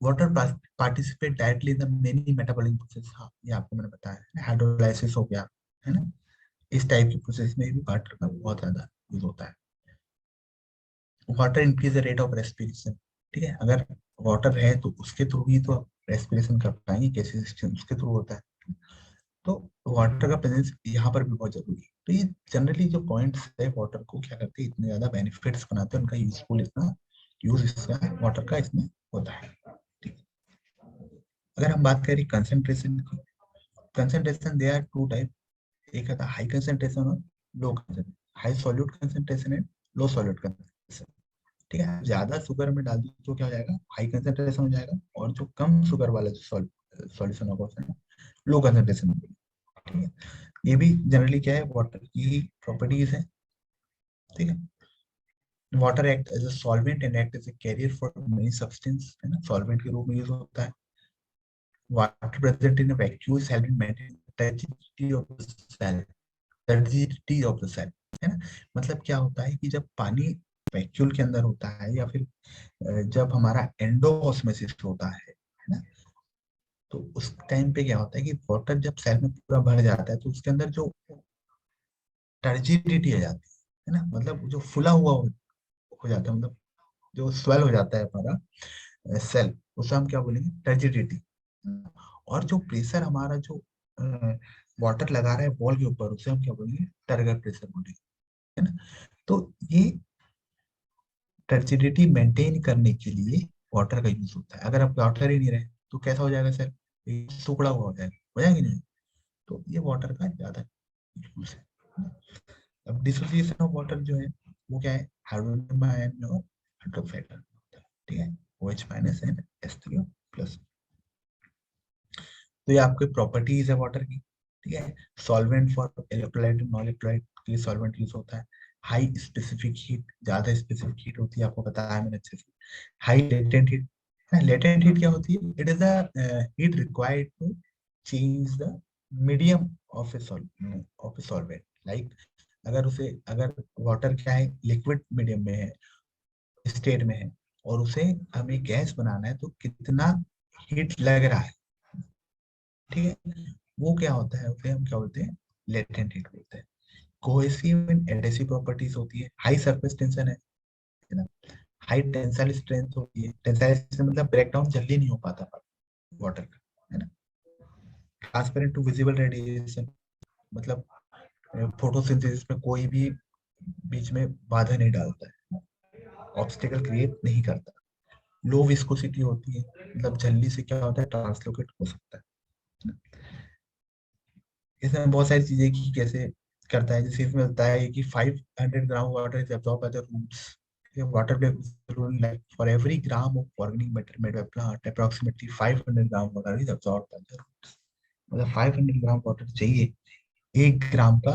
Water participate directly in the many metabolic process, हाँ ये आपको मैंने बताया, हाइड्रोलाइसिस हो गया, है ना, इस टाइप की प्रोसेस में भी वाटर का बहुत ज्यादा यूज होता है। Water increase the rate of respiration. ठीक है, अगर वाटर है तो उसके थ्रू ही तो रेस्पिरेशन कर पाएंगे, कैसे सिस्टम उसके थ्रू होता है। तो वाटर का प्रेजेंस यहाँ पर भी बहुत जरूरी है। तो ये जनरली जो पॉइंट्स है वाटर को क्या करते हैं, इतने ज्यादा बेनिफिट्स बनाते हैं, उनका यूजफुल इतना यूज इसका वाटर का इसमें होता है। ठीक है। अगर हम बात करें कंसंट्रेशन की, concentration they are two type, एक है हाई कंसंट्रेशन और low concentration, high solute concentration and low solute concentration. ठीक है, ज्यादा शुगर में डाल दी तो क्या हो जाएगा, हाई कंसंट्रेशन हो जाएगा, और जो कम शुगर वाला जो सॉल्यूशन होगा उसमें लो कंसंट्रेशन होगी। ठीक है, ये भी जनरली क्या है, वाटर की प्रॉपर्टीज है। ठीक है, water act as a solvent and act as a carrier for many substance, है ना, सॉल्वेंट के रूप में यूज होता है। Water present in vacuum is help in maintaining turgidity of the cell, turgidity of the cell, है ना। मतलब क्या होता है कि जब पानी वैक्यूल के अंदर होता है या फिर जब हमारा एंडोऑस्मोसिस होता है ना, तो उस टाइम पे क्या होता है कि वाटर जब सेल में पूरा भर जाता है तो उसके अंदर जो टर्जिडिटी आ जाती है ना, मतलब जो फुला हुआ हो जाता है, मतलब जो स्वेल हो जाता है हमारा सेल, उसे हम क्या बोलेंगे, टर्जिडिटी। और जो प्रेशर हमारा जो वाटर लगा रहा है वॉल के ऊपर, उसे हम क्या बोलेंगे, टर्गर प्रेशर बोलेंगे, है ना। तो ये टर्जिडिटी मेंटेन करने के लिए वाटर का यूज होता है। अगर आप वाटर ही नहीं रहे तो कैसा हो जाएगा सर, सुखड़ा हुआ हो जाएगा नहीं। तो ये वाटर का ज्यादा यूज है। अब डिसोसिएशन ऑफ वाटर जो है वो क्या है, हाइड्रोजन आयन और हाइड्रोक्साइड आयन होता है, ठीक है, OH minus and H3O plus. तो ये आपके प्रॉपर्टीज है वाटर की, ठीक है। Solvent for electrolyte non electrolyte के लिये यूज होता है। हाई स्पेसिफिक हीट, ज्यादा स्पेसिफिक हीट होती है, आपको बताया मैंने अच्छे से। High latent heat, latent heat क्या होती है, it is the heat required to change the medium of a solvent. Like अगर वाटर क्या है, लिक्विड मीडियम में है, स्टेट में है, और उसे हमें गैस बनाना है, तो कितना हीट लग रहा है, ठीक है, वो क्या होता है, उसे हम क्या बोलते हैं, लेटेंट हीट बोलते हैं। कोहेसिव एंड एडहेसिव प्रॉपर्टीज होती है। हाई सरफेस टेंशन है ना, हाई टेंसाइल स्ट्रेंथ होती है। टेंसाइल स्ट्रेंथ मतलब ब्रेकडाउन जल्दी नहीं हो पाता वाटर का, है ना। ट्रांसपेरेंट टू विजिबल रेडिएशन, मतलब फोटोसिंथेसिस में कोई भी बीच में बाधा नहीं डालता है, ऑब्स्टेकल क्रिएट नहीं करता। लो विस्कोसिटी होती है, मतलब झल्ली से क्या होता है, ट्रांसलोकेट हो सकता है। इसमें बहुत सारी चीजें की कैसे करता है, जैसे इसमें बताया है कि 500 gram water is absorb by the roots. Water play role like for every gram of organic matter made by plant approximately 500 gram water is absorb by the roots. मतलब 500 ग्राम वाटर चाहिए 1 ग्राम का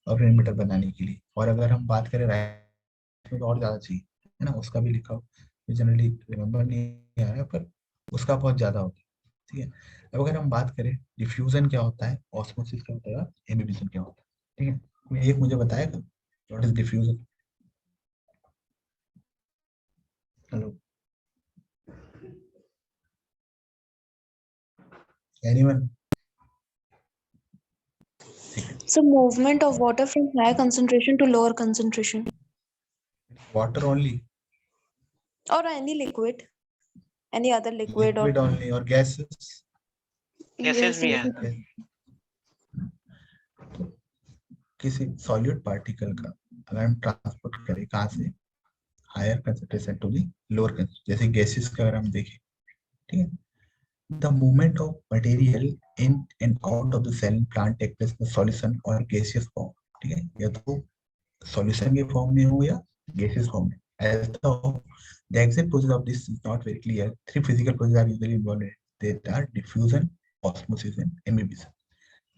ऑर्गेनिक मैटर बनाने के लिए। और अगर हम बात करें राइस में तो और ज्यादा चाहिए, है ना, उसका भी लिखा हो, जनरली रिमेम्बर नहीं आ रहा है, पर उसका बहुत ज्यादा होता है, ठीक है। अब अगर हम बात करें डिफ्यूजन क्या होता है, ऑस्मोसिस क्या होता है, एमिशन क्या होता है, ठीक है, कोई एक मुझे बताएगा what is diffusion. Hello, anyone? ठीक है, So movement of water from higher concentration to lower concentration water only, or any liquid, any other liquid or liquid only, और गैसेस? गैसेस भी yes, है। तो किसी सॉल्यूट पार्टिकल का अगर हम ट्रांसपोर्ट करें कहाँ से, higher concentration to the lower concentration, जैसे गैसेस का अगर हम देखें, ठीक है, the movement of material in and out of the cell in plant take place in solution or gaseous form, ठीक है, या तो सॉल्यूशन के फॉर्म में हो या gaseous form में। as the exact process of this is not very clear, 3 physical processes are usually involved. They are diffusion, osmosis and imbibition.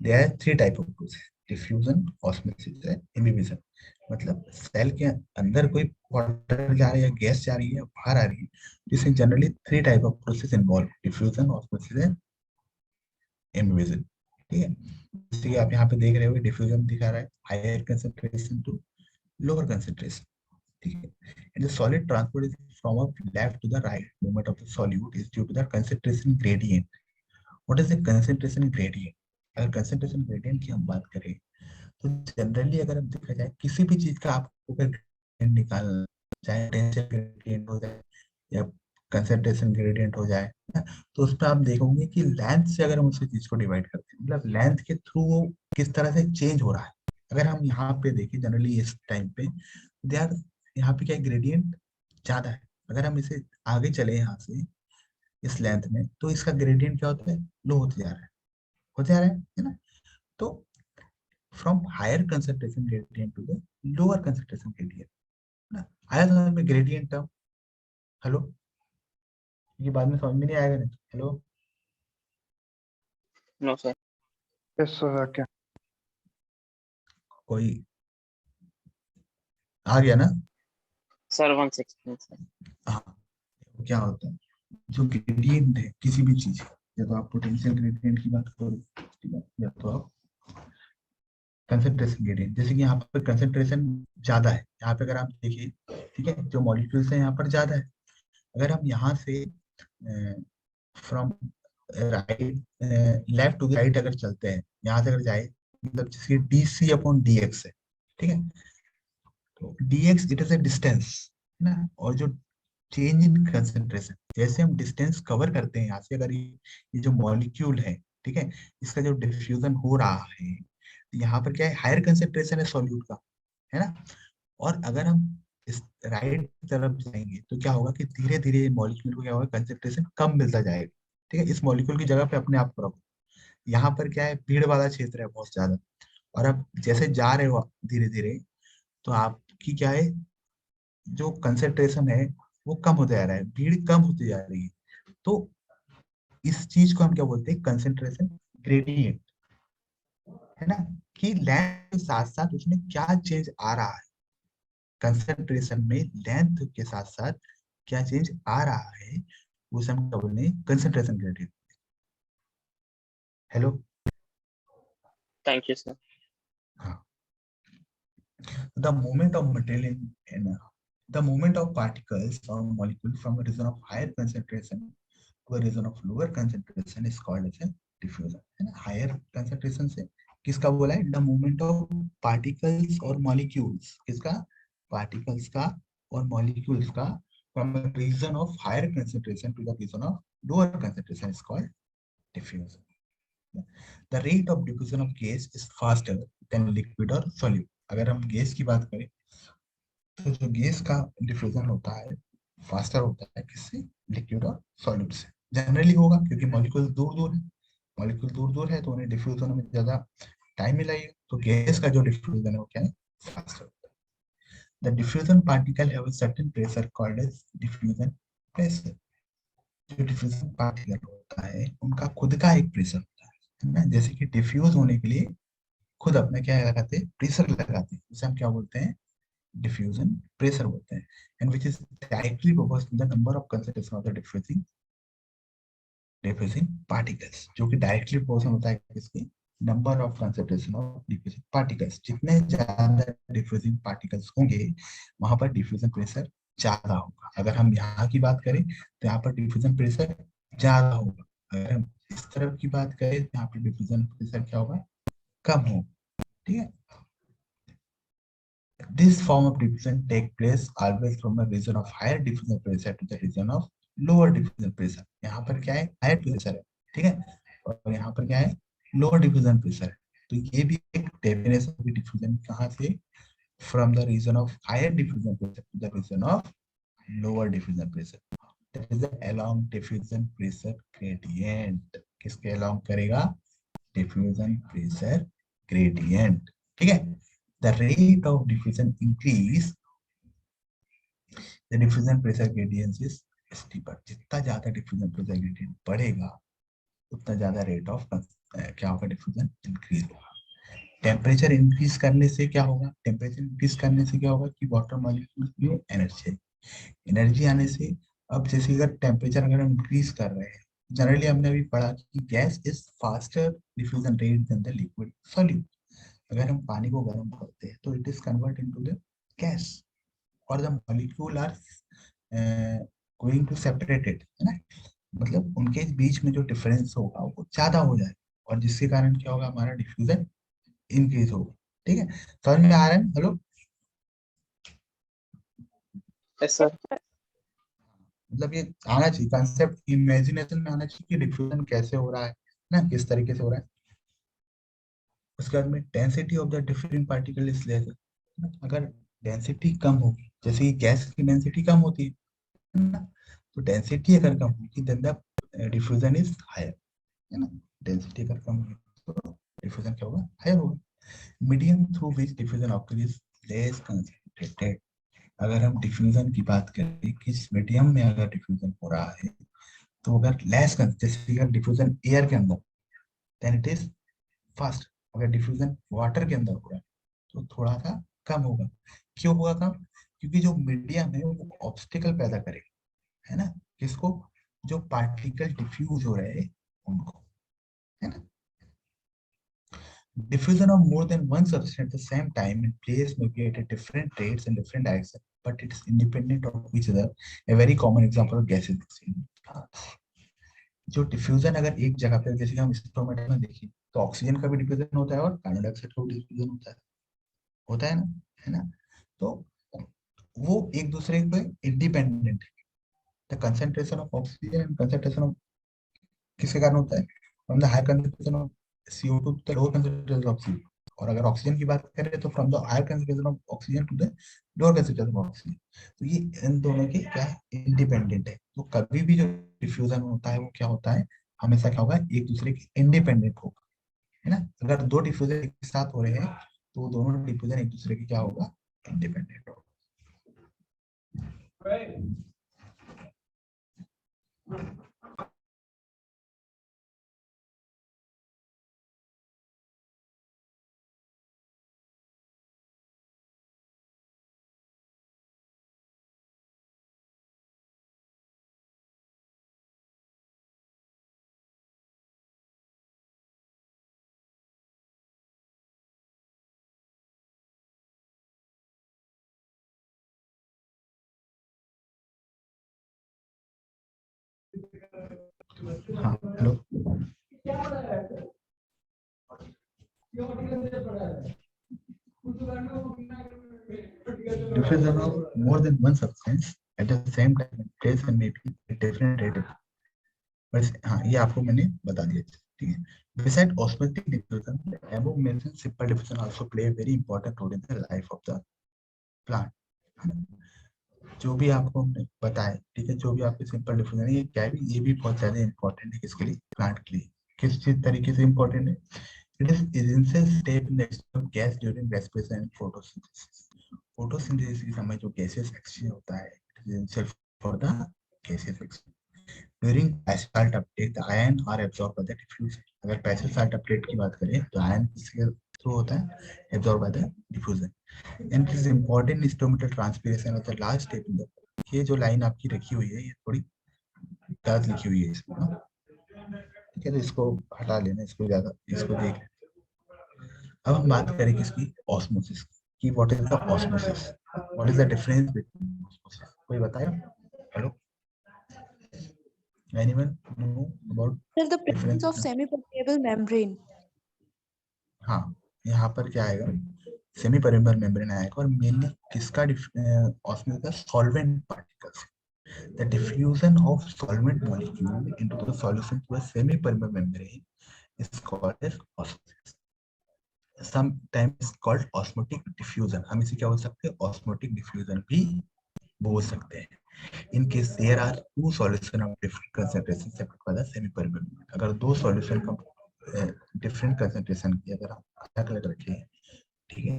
There are 3 type of process: diffusion, osmosis and imbibition। मतलब सेल के अंदर कोई वाटर जा रही है, गैस जा रही है, बाहर आ रही है, जिसमें generally 3 type of process involve: diffusion, osmosis and imbibition, ठीक है। जैसे कि आप यहाँ पे देख रहे हो, डिफ्यूजन दिखा रहा है higher concentration to lower concentration, ठीक है। And the solid transport is from a left to the right. Movement of the solute is due to the concentration gradient. What is the concentration gradient? अगर concentration gradient की हम बात करें तो जनरली अगर हम देखा जाए किसी भी चीज का आपको ग्रेडियंट निकालना, चाहे टेंशन ग्रेडियंट हो जाए या कंसंट्रेशन ग्रेडियंट हो जाए ना, तो उसमें आप देखोगे कि लेंथ से अगर हम उसी चीज को डिवाइड करते हैं, मतलब लेंथ के थ्रू वो किस तरह से चेंज हो रहा है। अगर हम यहाँ पे देखें जनरली इस टाइम पे, यार यहाँ पे क्या ग्रेडियंट ज्यादा है, अगर हम इसे आगे चले यहाँ से इस लेंथ में, तो इसका ग्रेडियंट क्या होता है, लो होते जा रहा है, होते जा रहा है ना। तो from higher concentration gradient to the lower concentration gradient ना, आया समझ में ग्रेडियंट टर्म? हेलो, ये बाद में समझ में नहीं आएगा नहीं? Hello, no sir. Yes sir, क्या कोई आ गया ना? Sir 116 sir. हाँ, क्या होता है, जो ग्रेडियंट है किसी भी चीज, या तो आप पोटेंशियल ग्रेडियंट की बात करो, ठीक है, या तो आप कंसंट्रेशन ग्रेडियंट। जैसे कि यहाँ पर कंसंट्रेशन ज्यादा है, यहाँ पे अगर आप देखिए, ठीक है, जो मॉलिक्यूल्स है यहाँ पर ज्यादा है। अगर हम यहाँ से from right left to right अगर चलते हैं, यहाँ से अगर जाए, मतलब जैसे dc अपॉन dx है, ठीक है, तो dx it is a distance, है ना, और जो चेंज इन कंसेंट्रेशन, जैसे हम डिस्टेंस कवर करते हैं यहाँ से, अगर ये जो मॉलिक्यूल है, ठीक है, इसका जो डिफ्यूजन हो रहा है, तो यहाँ पर क्या है, हायर कंसेंट्रेशन है सॉल्यूट का, है ना, और अगर हम इस राइट तरफ जाएंगे तो क्या होगा कि धीरे धीरे मॉलिक्यूल को क्या होगा, कंसेंट्रेशन कम मिलता जाएगा, ठीक है, इस मॉलिक्यूल की जगह पे अपने आप को रखो। यहाँ पर क्या है, भीड़ वाला क्षेत्र है बहुत ज्यादा, और अब जैसे जा रहे हो धीरे धीरे, तो आपकी क्या है, जो कंसेंट्रेशन है वो कम होता जा रहा है, भीड़ कम होती जा रही है, तो इस चीज को हम क्या बोलते हैं, कंसेंट्रेशन ग्रेडियंट, है ना, कि लेंथ के साथ साथ उसमें क्या चेंज आ रहा है, कंसेंट्रेशन में लेंथ के साथ साथ क्या चेंज आ रहा है, उसे हम क्या बोलते हैं, concentration gradient. Hello, Thank you, sir. हाँ, the movement of material in the movement of particles or molecule from a region of higher concentration to a region of lower concentration is called as a diffusion, है ना, हायर कंसेंट्रेशन से किसका बोला है, द मूवमेंट ऑफ पार्टिकल्स और मॉलिक्यूल्स, किसका, पार्टिकल्स का और मॉलिक्यूल्स का, from a region of higher concentration to the region of lower concentration is called diffusion. The rate of diffusion of gas is faster than liquid or solid. अगर हम गैस की बात करें तो जो गैस का डिफ्यूजन होता है फास्टर होता है किससे, लिक्विड और सॉलिड से जनरली होगा, क्योंकि मॉलिक्यूल दूर दूर है, मॉलिक्यूल दूर दूर है तो उन्हें डिफ्यूज होने में ज्यादा टाइम मिलेगा, तो गैस का जो डिफ्यूजन है वो क्या है, फास्टर होता है। The diffusion particle have a certain pressure called as diffusion pressure. जो डिफ्यूजन पार्टिकल होता है उनका खुद का एक प्रेशर होता है ना, जैसे कि डिफ्यूज होने के लिए खुद अपना क्या लगाते हैं, प्रेशर लगाते हैं, उसे हम क्या बोलते हैं, डिफ्यूजन प्रेशर बोलते हैं, and which is directly proportional to the number of concentration of the diffusing particles, जो कि डायरेक्टली प्रोपोर्शनल होता है किसके, number of concentration of diffusing particles, जितने ज्यादा डिफ्यूजिंग पार्टिकल्स होंगे वहां पर डिफ्यूजन प्रेशर ज्यादा होगा। अगर हम यहाँ की बात करें तो यहाँ पर डिफ्यूजन प्रेशर ज्यादा होगा, अगर हम इस तरफ की बात करें तो यहाँ पर डिफ्यूजन प्रेशर क्या होगा, कम होगा, ठीक है। This form of diffusion take place always from a region of higher diffusion pressure to the region of lower diffusion pressure. यहाँ पर क्या है, हायर प्रेशर है, ठीक है, और यहाँ पर क्या है, लोअर डिफ्यूजन प्रेशर है, तो ये भी एक डेफिनेशन ऑफ डिफ्यूजन कहाँ से, from the region of higher diffusion pressure to the region of lower diffusion pressure, that is the along diffusion pressure gradient, किसके अलोंग करेगा, डिफ्यूजन प्रेशर ग्रेडियंट, ठीक है। The rate of diffusion increase, the diffusion pressure gradient is steeper. जितना ज्यादा diffusion pressure gradient बढ़ेगा उतना ज्यादा rate of क्या होगा, diffusion increase होगा। टेम्परेचर इंक्रीज करने से क्या होगा, टेम्परेचर इंक्रीज करने से क्या होगा कि वाटर मॉलिक्यूल में एनर्जी, एनर्जी आने से, अब जैसे अगर टेम्परेचर अगर हम इंक्रीज कर रहे हैं, जनरली हमने अभी पढ़ा कि gas is faster diffusion rate than the liquid solute, अगर हम पानी को गर्म करते हैं तो it is convert into the gas, और the molecule are going to separated, है ना, मतलब उनके बीच में जो डिफरेंस होगा वो ज्यादा हो जाएगा, और जिसके कारण क्या होगा, हमारा डिफ्यूजन इंक्रीज होगा, ठीक है। समझ में आ रहा है, हेलो, Yes, sir. मतलब ये आना चाहिए कंसेप्ट, इमेजिनेशन में आना चाहिए कि डिफ्यूजन कैसे हो रहा है ना, किस तरीके से हो रहा है। उसके बाद में density of the different particle is less, अगर डेंसिटी कम होगी, जैसे कि गैस की डेंसिटी कम होती है ना, तो डेंसिटी अगर कम होगी then the diffusion is higher, है ना, डेंसिटी अगर कम होगी तो डिफ्यूजन क्या होगा, हायर होगा। Medium through which diffusion occur is less concentrated, अगर हम डिफ्यूजन की बात करें किस मीडियम में अगर डिफ्यूजन हो रहा है, तो अगर लेस, जैसे अगर डिफ्यूजन एयर के अंदर देन इट इज फास्ट, अगर डिफ्यूजन वाटर के अंदर हो रहा है तो थोड़ा सा कम होगा। क्यों होगा कम, क्योंकि जो मीडियम है वो ऑब्स्टिकल पैदा करेगा, है ना, किसको, जो पार्टिकल डिफ्यूज हो रहे हैं उनको, है ना। Diffusion of more than one substance at the same time in place may be at different rates and different directions, but it is independent of each other. A very common example of gases. जो डिफ्यूजन अगर एक जगह पे, जैसे कि हम स्टोमेटा में देखिए तो ऑक्सीजन का भी डिफ्यूजन होता है और कार्बन डाइऑक्साइड का भी डिफ्यूजन होता है ना, है ना। तो वो एक दूसरे पे इंडिपेंडेंट है। The concentration of oxygen and concentration of किसके कारण होता है, from the higher concentration of CO2 to the lower concentration of CO2। और अगर ऑक्सीजन की बात करें तो from the higher concentration of oxygen to the lower concentration of oxygen. तो ये इन दोनों के क्या है, इंडिपेंडेंट है। तो कभी भी जो डिफ्यूजन होता है वो क्या होता है, हमेशा क्या होगा, एक दूसरे के इंडिपेंडेंट होगा, है ना। अगर दो डिफ्यूजन एक साथ हो रहे हैं तो वो दोनों डिफ्यूजन एक दूसरे के क्या होगा, इंडिपेंडेंट होगा। हाँ hello, diffusion of more than one substance at the same time in place and maybe at different rate. बस हाँ, ये आपको मैंने बता दिया, ठीक है। Beside osmotic diffusion, the above mentioned simple diffusion also play a very important role in the life of the plant, है ना। जो भी आपको हमने बताया, ठीक है, जो भी आपके सिंपल डिफ्यूजन है, ये क्या है, ये भी बहुत ज्यादा इंपॉर्टेंट है किसके लिए, प्लांट के लिए। किस चीज तरीके से इंपॉर्टेंट है, it is essential step in exchange of gas during respiration and photosynthesis. Photosynthesis के समय जो गैसेस एक्सचेंज होता है, it is essential for the gases exchange. During passive salt uptake the ion are absorb by the diffusion. अगर पैसिव साल्ट अपटेक की बात करें तो आयन किसके थ्रू होता है, absorb by the diffusion. And it is important instrumental transpiration of the last step in the. ये जो लाइन आपकी रखी हुई है ये थोड़ी गलत लिखी हुई है इसमें ना, ठीक है, तो इसको हटा लेना, इसको ज्यादा, इसको देख लेना। अब हम बात करें किसकी, ऑस्मोसिस की। What is the osmosis, what is the difference between osmosis, कोई बताएगा? Hello, anyone know about Sir, the difference presence of between? semi-permeable membrane. हाँ, यहाँ पर क्या आएगा, सेमी परमेबल मेम्ब्रेन आएगा, और मेनली किसका ऑस्मोसिस का, solvent particles. The diffusion of solvent molecule into the solution through a semi-permeable membrane is called as osmosis. Sometimes called osmotic diffusion. हम इसे क्या बोल सकते हैं, osmotic diffusion भी बोल सकते हैं। In case there are two solution of different concentration separated by the semi-permeable membrane. अगर दो solution का different concentration की अगर हम अलग अलग रखें, ठीक है,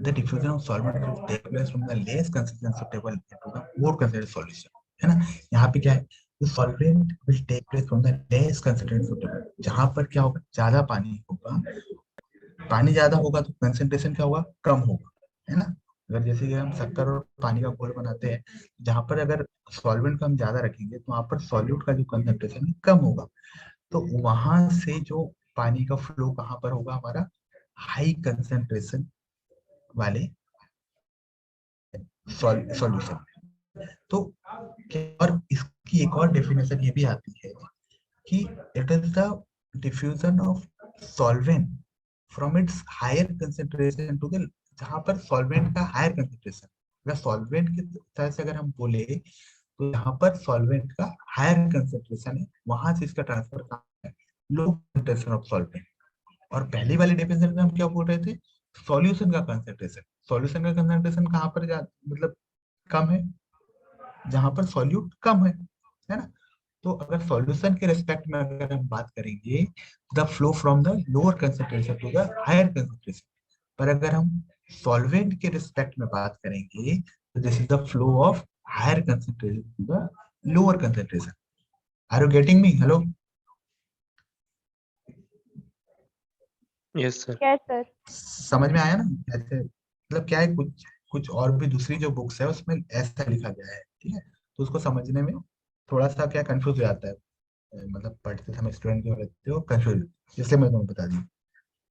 the diffusion of solvent will take place from the less concentration suitable into the more concentrated solution, है ना। यहाँ पे क्या है, the solvent will take place from the less concentrated suitable। जहां पर क्या होगा, ज्यादा पानी होगा, पानी ज्यादा होगा तो कंसंट्रेशन क्या होगा, कम होगा, है ना। अगर जैसे कि हम शक्कर और पानी का घोल बनाते हैं, जहां पर अगर सॉल्वेंट को हम ज्यादा रखेंगे तो वहां पर सॉल्यूट का जो कंसंट्रेशन कम होगा। तो वहां से जो पानी का फ्लो कहाँ पर होगा, हमारा हाई कंसंट्रेशन वाले सॉल्यूशन। तो और इसकी एक और डेफिनेशन ये भी आती है कि it is the diffusion of solvent from its higher concentration to the, जहां पर सॉल्वेंट का हायर कंसंट्रेशन, अगर सॉल्वेंट की तरह से अगर हम बोले तो यहाँ पर सॉल्वेंट का हायर कंसंट्रेशन है, वहां से इसका ट्रांसफर कहाँ है, लो कंसंट्रेशन ऑफ सॉल्वेंट। और पहली वाली डेफिनेशन में हम क्या बोल रहे थे, सॉल्यूशन का कंसंट्रेशन। सॉल्यूशन का कंसंट्रेशन कहाँ पर मतलब कम है, जहां पर सॉल्यूट कम है ना। तो अगर सॉल्यूशन के रिस्पेक्ट में अगर हम बात करेंगे, the flow from the lower concentration to the higher concentration. पर अगर हम सॉल्वेंट के रिस्पेक्ट में बात करेंगे तो this is the flow of higher concentration to the lower concentration. Are you getting me? Hello, yes sir. Yes, sir. समझ में आया ना? ऐसे मतलब क्या है, कुछ कुछ और भी दूसरी जो बुक्स है उसमें ऐसा लिखा गया है, ठीक है, तो उसको समझने में थोड़ा सा क्या कंफ्यूज हो जाता है, मतलब पढ़ते समय स्टूडेंट जो रहते हो कंफ्यूज, इसलिए मैं तुम्हें बता दी,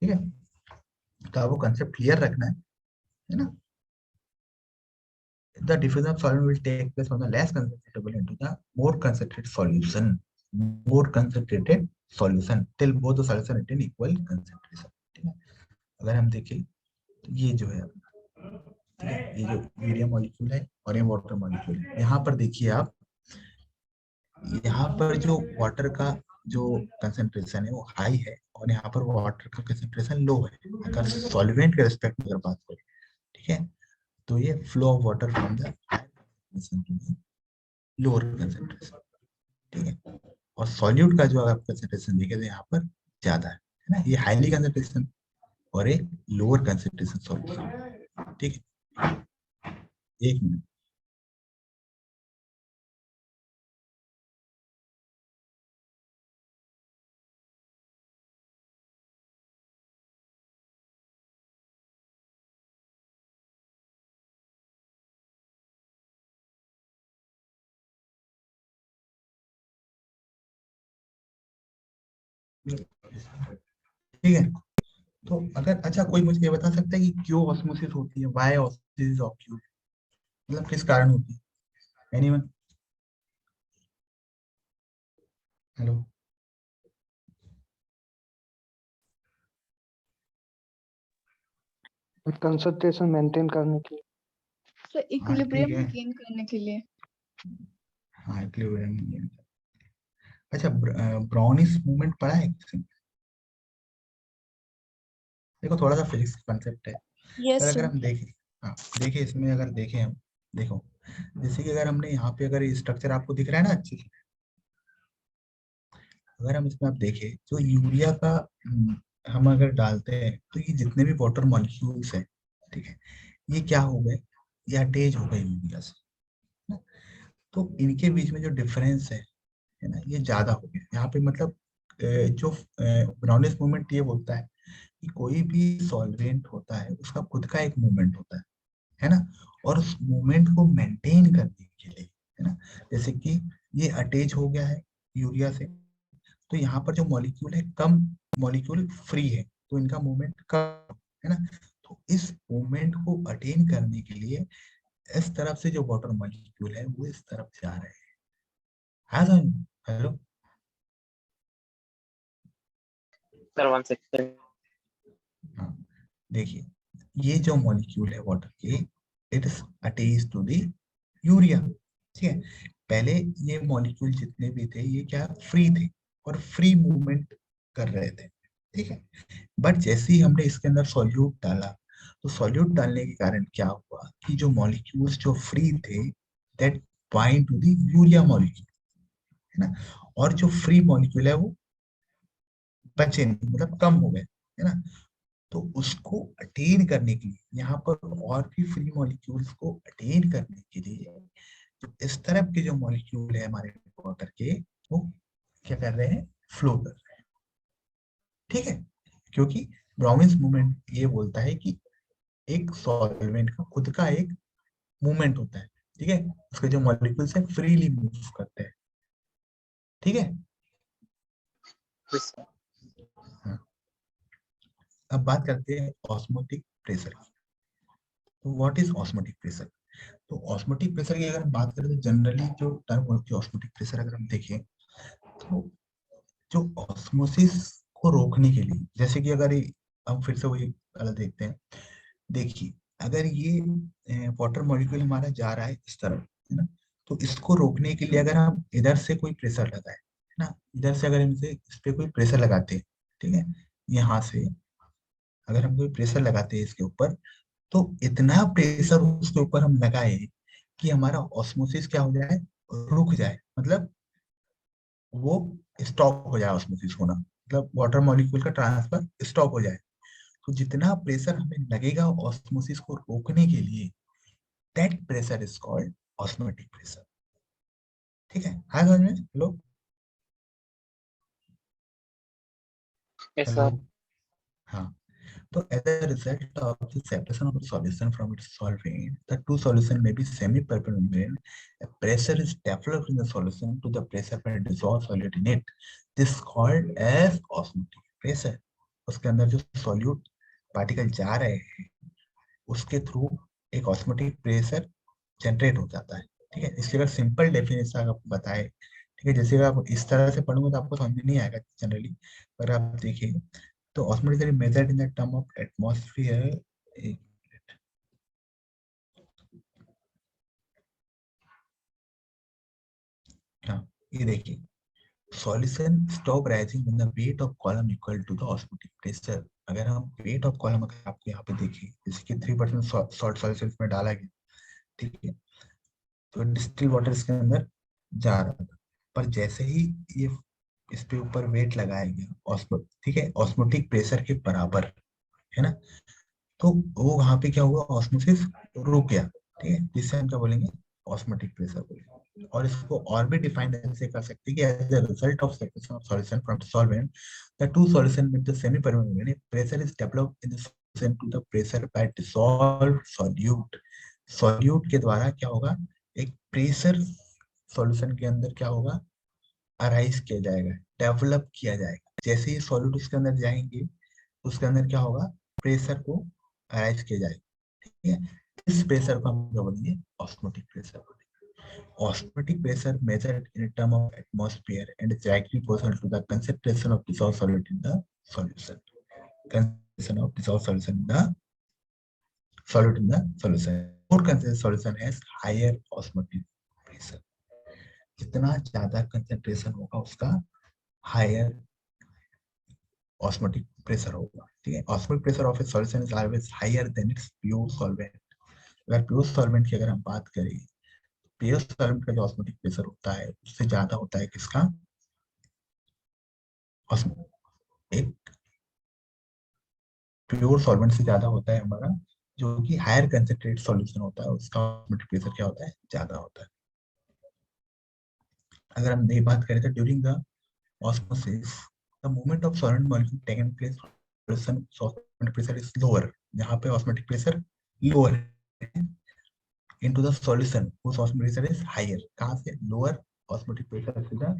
ठीक है। तो आपको कंसेप्ट क्लियर रखना है ना। The diffusion of solvent will take place from the less concentrated into the more concentrated solution, more concentrated solution till both the solution attain equal concentration, ठीक है। अगर हम देखें तो ये जो है, ठीक है, ये जो यूरिया मॉलिक्यूल है और ये वाटर मॉलिक्यूल है, यहाँ पर देखिए आप, यहाँ पर जो वाटर का जो कंसंट्रेशन है वो हाई है और यहाँ पर वाटर का कंसंट्रेशन लो है, अगर सॉल्वेंट के रिस्पेक्ट में अगर बात करें, ठीक है। तो ये flow of water from the lower concentration, ठीक है। और सॉल्यूट का जो आप कंसंट्रेशन देखें तो यहाँ पर ज्यादा है ना, ये हाईली कंसंट्रेशन और एक लोअर कंसंट्रेशन सॉल्यूट, ठीक है। एक मिनट, ठीक है। तो अगर अच्छा कोई मुझे ये बता सकता है कि क्यों ऑस्मोसिस होती है, व्हाई ऑस्मोसिस ऑफ क्यू, मतलब किस कारण होती है, एनीवन? हेलो, कंसंट्रेशन मेंटेन करने के लिए। तो हाँ ठीक इक्विलिब्रियम है, गेन करने के लिए। हाँ इक्विलिब्रियम। अच्छा ब्राउनिश मूवमेंट पढ़ा है किसी ने? देखो थोड़ा सा फिजिक्स कंसेप्ट है, पर Yes, अगर sir. हम देखें, हाँ देखिए इसमें अगर देखें हम, देखो जैसे कि अगर हमने यहाँ पे अगर ये स्ट्रक्चर आपको दिख रहा है ना अच्छे से, अगर हम इसमें आप देखें जो यूरिया का हम अगर डालते हैं तो ये जितने भी वाटर मॉलिक्यूल्स हैं, ठीक है, ये क्या हो गए, ये अटैच हो गए यूरिया से ना। तो इनके बीच में जो डिफरेंस है ना, ये ज्यादा हो गया यहाँ पे, मतलब जो ब्राउनिश मूवमेंट ये बोलता है कि कोई भी सॉल्वेंट होता है उसका खुद का एक मूवमेंट होता है ना, और उस मूवमेंट को मेंटेन करने के लिए, है ना, जैसे कि ये अटैच हो गया है यूरिया से, तो यहाँ पर जो मॉलिक्यूल है कम मॉलिक्यूल फ्री है, तो इनका मूवमेंट कम है ना। तो इस मूवमेंट को अटेन करने के लिए इस तरफ से जो वाटर मॉलिक्यूल है वो इस तरफ जा रहे हैं। हाँ sir, hello, Sir, one second. हाँ देखिए ये जो मॉलिक्यूल है वाटर के, it is attached to the urea, ठीक है। पहले ये मॉलिक्यूल जितने भी थे ये क्या फ्री थे और फ्री मूवमेंट कर रहे थे, ठीक है। बट जैसे ही हमने इसके अंदर सॉल्यूट डाला, तो सॉल्यूट डालने के कारण क्या हुआ कि जो मॉलिक्यूल्स जो फ्री थे that bind to the urea molecule, है ना, और जो फ्री मॉलिक्यूल है वो बचे नहीं, मतलब कम हो गए, है ना। तो उसको अटेन करने के लिए यहाँ पर और भी फ्री मॉलिक्यूल्स को अटेन करने के लिए तो इस तरफ के जो मॉलिक्यूल है हमारे वाटर के, वो क्या कर रहे हैं, फ्लो कर रहे हैं, ठीक है। क्योंकि ब्राउनिश मूवमेंट ये बोलता है कि एक सॉल्वेंट का खुद का एक मूवमेंट होता है, ठीक है, उसके जो मॉलिक्यूल्स है फ्रीली मूव करते हैं, ठीक है। Yes, sir. हाँ, अब बात करते हैं ऑस्मोटिक प्रेशर की। तो व्हाट इज ऑस्मोटिक प्रेशर? तो ऑस्मोटिक प्रेशर की अगर हम बात करें तो जनरली जो टर्म होती है ऑस्मोटिक प्रेशर, अगर हम देखें तो जो ऑस्मोसिस को रोकने के लिए, जैसे कि अगर हम फिर से वही वाला देखते हैं, देखिए अगर ये वाटर मॉलिक्यूल हमारा जा रहा है इस तरफ, है ना, तो इसको रोकने के लिए अगर हम इधर से कोई प्रेशर लगाए, है ना, इधर से अगर हम इस पे कोई प्रेशर लगाते हैं, ठीक है, यहाँ से अगर हम कोई प्रेशर लगाते हैं इसके ऊपर, तो इतना प्रेशर उसके ऊपर हम लगाए कि हमारा ऑस्मोसिस क्या हो जाए, रुक जाए, मतलब वो स्टॉप हो जाए ऑस्मोसिस होना, मतलब वाटर मॉलिक्यूल का ट्रांसफर स्टॉप हो जाए। तो जितना प्रेशर हमें लगेगा ऑस्मोसिस को रोकने के लिए, that pressure is called osmotic pressure, ठीक है। हाँ समझ में, हेलो, Yes, हेलो, sir. हाँ। So as a result of the separation of the solution from its solvent, the two solution may be semi-permanent. A pressure is developed in the solution to the pressure पर dissolved solute in it. This called as osmotic pressure. उसके अंदर जो solute पार्टिकल जा रहे हैं उसके थ्रू एक ऑस्मोटिक प्रेशर जनरेट हो जाता है, ठीक है। इसकी अगर सिंपल डेफिनेशन आपको बताए, ठीक है, जैसे आप इस तरह से पढ़ोगे तो आपको समझ में नहीं आएगा जनरली, पर आप देखिए तो osmotic measured in the term of atmosphere. हाँ, ये देखिए, solution stop rising when the weight of column equal to the osmotic pressure. अगर हम वेट ऑफ कॉलम अगर आपको यहाँ पे देखिए, जैसे कि 3% सॉल्ट सॉल्यूशन में डाला गया, ठीक है, तो डिस्टिल वाटर इसके अंदर जा रहा था, पर जैसे ही ये इस पे ऊपर वेट लगाया गया ऑस्मो, ठीक है, ऑस्मोटिक प्रेशर के बराबर, है ना, तो वो वहां पे क्या हुआ, ऑस्मोसिस रुक गया, ठीक है, जिससे हम क्या बोलेंगे, ऑस्मोटिक प्रेशर बोलेंगे। और इसको और भी डिफाइन ऐसे कर सकते हैं कि as a result of separation of solution from solvent the to solution with the semi permeable membrane pressure is developed in the solution to the pressure by dissolved solute. Solute के द्वारा क्या होगा, एक प्रेशर सॉल्यूशन के अंदर क्या होगा, अराइज किया जाएगा, डेवलप किया जाएगा। जैसे ही सॉल्यूट उसके अंदर जाएंगे, उसके अंदर क्या होगा, प्रेशर को अराइज किया जाएगा, ठीक है। इस प्रेशर को हम क्या बोलेंगे, ऑस्मोटिक प्रेशर बोलेंगे। Osmotic pressure measured in term of atmosphere and is directly proportional to the concentration of dissolved solute in the solution. Concentration of dissolved solution in the solute in the solution. More concentrated solution has higher osmotic pressure. जितना ज्यादा कंसंट्रेशन होगा उसका हायर ऑस्मोटिक प्रेशर होगा, ठीक है। Osmotic pressure of a solution is always higher than its pure solvent. अगर प्योर सॉल्वेंट की अगर हम बात करें, प्योर सॉल्वेंट का जो ऑस्मोटिक प्रेशर होता है उससे ज्यादा होता है किसका, एक प्योर सॉल्वेंट से ज्यादा होता है हमारा जो कि हायर कंसंट्रेट सॉल्यूशन होता है, उसका ऑस्मोटिक प्रेशर क्या होता है, ज्यादा होता है। अगर हम नई बात करें तो during the osmosis the movement of solvent molecule taken place solution osmotic pressure is lower. यहाँ पे ऑस्मोटिक प्रेशर लोअर है into the solution whose osmotic pressure is higher। कहाँ से, लोअर ऑस्मोटिक प्रेशर से द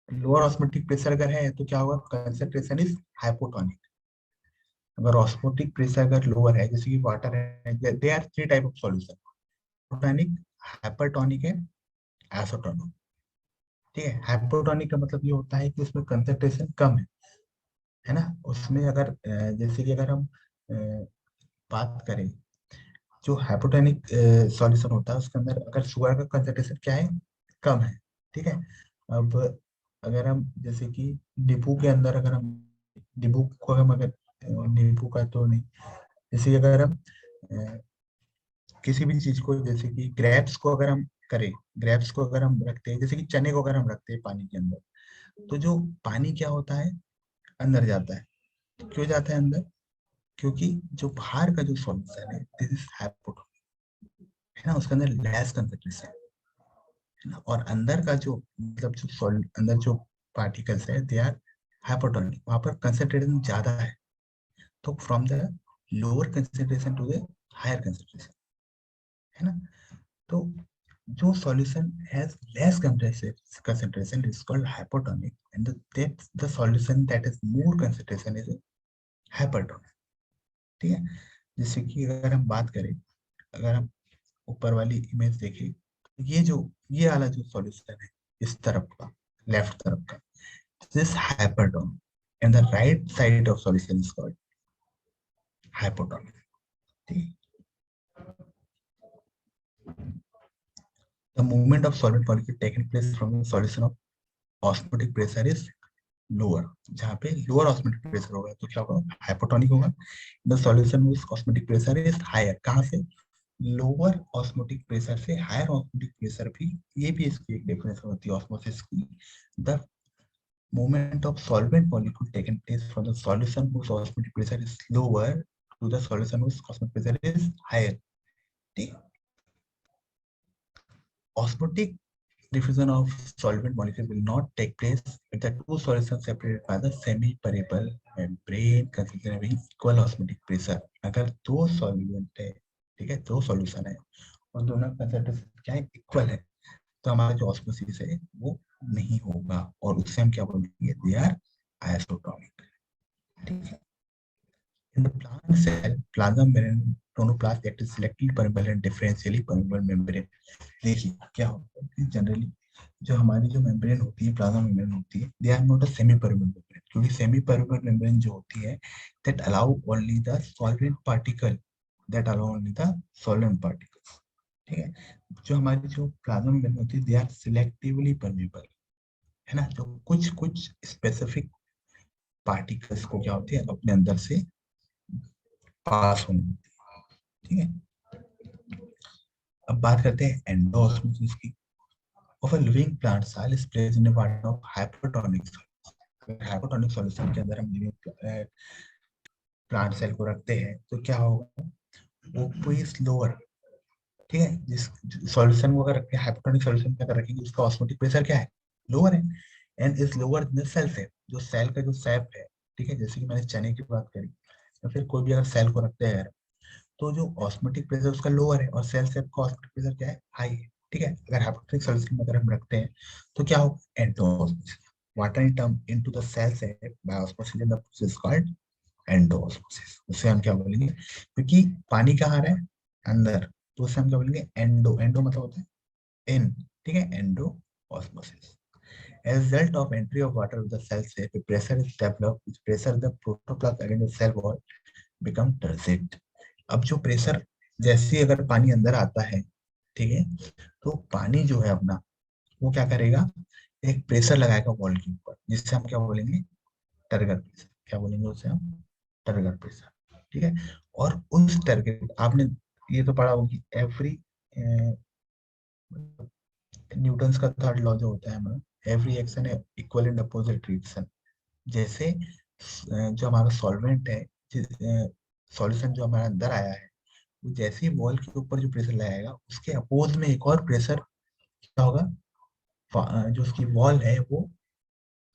लोअर ऑस्मोटिक प्रेशर अगर है तो क्या होगा, कंसंट्रेशन इज हाइपोटोनिक। अगर ऑस्मोटिक प्रेशर अगर लोअर है, जैसे कि वाटर है, they are three type of solution, hypotonic, hypertonic and isotonic, ठीक है। हाइपोटोनिक का मतलब ये होता है कि उसमें कंसंट्रेशन कम है ना, उसमें अगर जैसे कि अगर हम बात करें, जो हाइपोटोनिक सॉल्यूशन होता है उसके अंदर अगर शुगर का कंसंट्रेशन क्या है, कम है, ठीक है। अब अगर हम जैसे कि नींबू के अंदर अगर हम नींबू को हम अगर नींबू का तो नहीं, जैसे अगर हम किसी भी चीज को, जैसे कि ग्रेप्स को अगर हम करें, ग्रेप्स को अगर हम रखते हैं, जैसे कि चने को अगर हम रखते हैं पानी के अंदर, तो जो पानी क्या होता है, अंदर जाता है। तो क्यों जाता है अंदर, क्योंकि जो बाहर का जो सॉल्यूशन है दिस इज हाइपोटोनिक, है ना, उसके अंदर लेस कंसंट्रेशन है ना, और अंदर का जो मतलब जो सॉल्ट अंदर जो पार्टिकल्स है दे आर हाइपोटोनिक, वहां पर कंसंट्रेशन ज्यादा है। तो from the lower concentration to the higher concentration, है ना, तो जो solution has less concentration is called hypotonic and the solution that is more concentration is hypertonic, ठीक है। जैसे कि अगर हम बात करें, अगर हम ऊपर वाली इमेज देखें, तो ये वाला जो सॉल्यूशन है इस तरफ का, लेफ्ट तरफ का, this hypertonic and the right side of solution is called hypotonic, ठीक है। The movement of solvent molecule taking place from the solution of osmotic pressure is lower। जहाँ पे लोअर ऑस्मोटिक प्रेशर होगा तो क्या होगा, हाइपोटोनिक होगा। The solution with osmotic pressure is higher, कहाँ से, लोअर ऑस्मोटिक प्रेशर से हायर ऑस्मोटिक प्रेशर भी, ये भी इसकी एक डेफिनेशन होती है ऑस्मोसिस की। The movement of solvent molecule taken place from the solution whose osmotic pressure is lower to the solution whose osmotic pressure is higher, ठीक। Osmotic diffusion of solvent molecule will not take place if the two solutions separated by the semi-permeable membrane consider having equal osmotic pressure। अगर दो सॉल्वेंट है, ठीक है, दो सॉल्यूशन है और दोनों का कंसंट्रेशन क्या है, इक्वल है, तो हमारा जो ऑस्मोसिस है वो नहीं होगा, और उससे हम क्या बोलेंगे, दे आर आइसोटोनिक, ठीक है। In the plant cell, plasma membrane, tonoplast act is selectively permeable and differentially permeable membrane। देखिए क्या होता है कि जनरली जो हमारी जो मेम्ब्रेन होती है, प्लाज्मा मेम्ब्रेन होती है, they are not a semi permeable membrane, क्योंकि सेमी परमेबल मेम्ब्रेन जो होती है that allow only the solvent particle, that allow only the solvent particles, ठीक है। जो हमारी जो प्लाज्मा मेम्ब्रेन होती है दे आर सिलेक्टिवली परमेबल, है ना, जो कुछ कुछ स्पेसिफिक पार्टिकल्स को क्या होती है अपने अंदर से पास होने देती है, ठीक है। अब बात करते हैं एंडोऑस्मोसिस की। Of a living plant cell is placed in a water of hypotonic solution. Hypotonic solution के अंदर हम लिविंग प्लांट सेल को रखते हैं तो क्या होगा, वो कोई स्लोअर, ठीक है, जिस सॉल्यूशन को अगर रखें हाइपोटोनिक सॉल्यूशन में अगर रखेंगे उसका ऑस्मोटिक प्रेशर क्या है, लोअर है, and is lower than cell sap, जो सेल का जो सेप है, ठीक है, जैसे कि मैंने चने की बात करी, या फिर कोई भी अगर सेल को रखते हैं तो जो ऑस्मोटिक प्रेशर उसका लोअर है और सेल सेप का ऑस्मोटिक प्रेशर क्या है, हाई है, ठीक है। अगर हाइपोटोनिक सॉल्यूशन में अगर हम रखते हैं तो क्या होगा, endosmosis, water in term into the cell sap by osmosis in the process called endosmosis. उसे हम क्या बोलेंगे, क्योंकि पानी कहाँ आ रहा है, अंदर, तो उसे हम क्या बोलेंगे, एंडो, एंडो मतलब होता है इन, ठीक है, endosmosis. As a result of entry of water with the cell safe, a pressure is developed, which pressure the protoplasm against the cell wall become turgid. अब जो प्रेशर, जैसे अगर पानी अंदर आता है, ठीक है, तो पानी जो है अपना वो क्या करेगा, एक प्रेशर लगाएगा वॉल के ऊपर, जिससे हम क्या बोलेंगे, टर्गर प्रेशर, क्या बोलेंगे उसे हम, टर्गर प्रेशर, ठीक है। और उस टर्गर, आपने ये तो पढ़ा होगी, एवरी न्यूटन्स का थर्ड लॉ जो होता है हमारा, एवरी एक्शन है इक्वल एंड अपोजिट रिएक्शन। जैसे जो हमारा सॉल्वेंट है, सॉल्यूशन जो हमारे अंदर आया है, वो जैसे ही वॉल के ऊपर जो प्रेशर लगाएगा उसके अपोज में एक और प्रेशर क्या होगा, जो उसकी वॉल है वो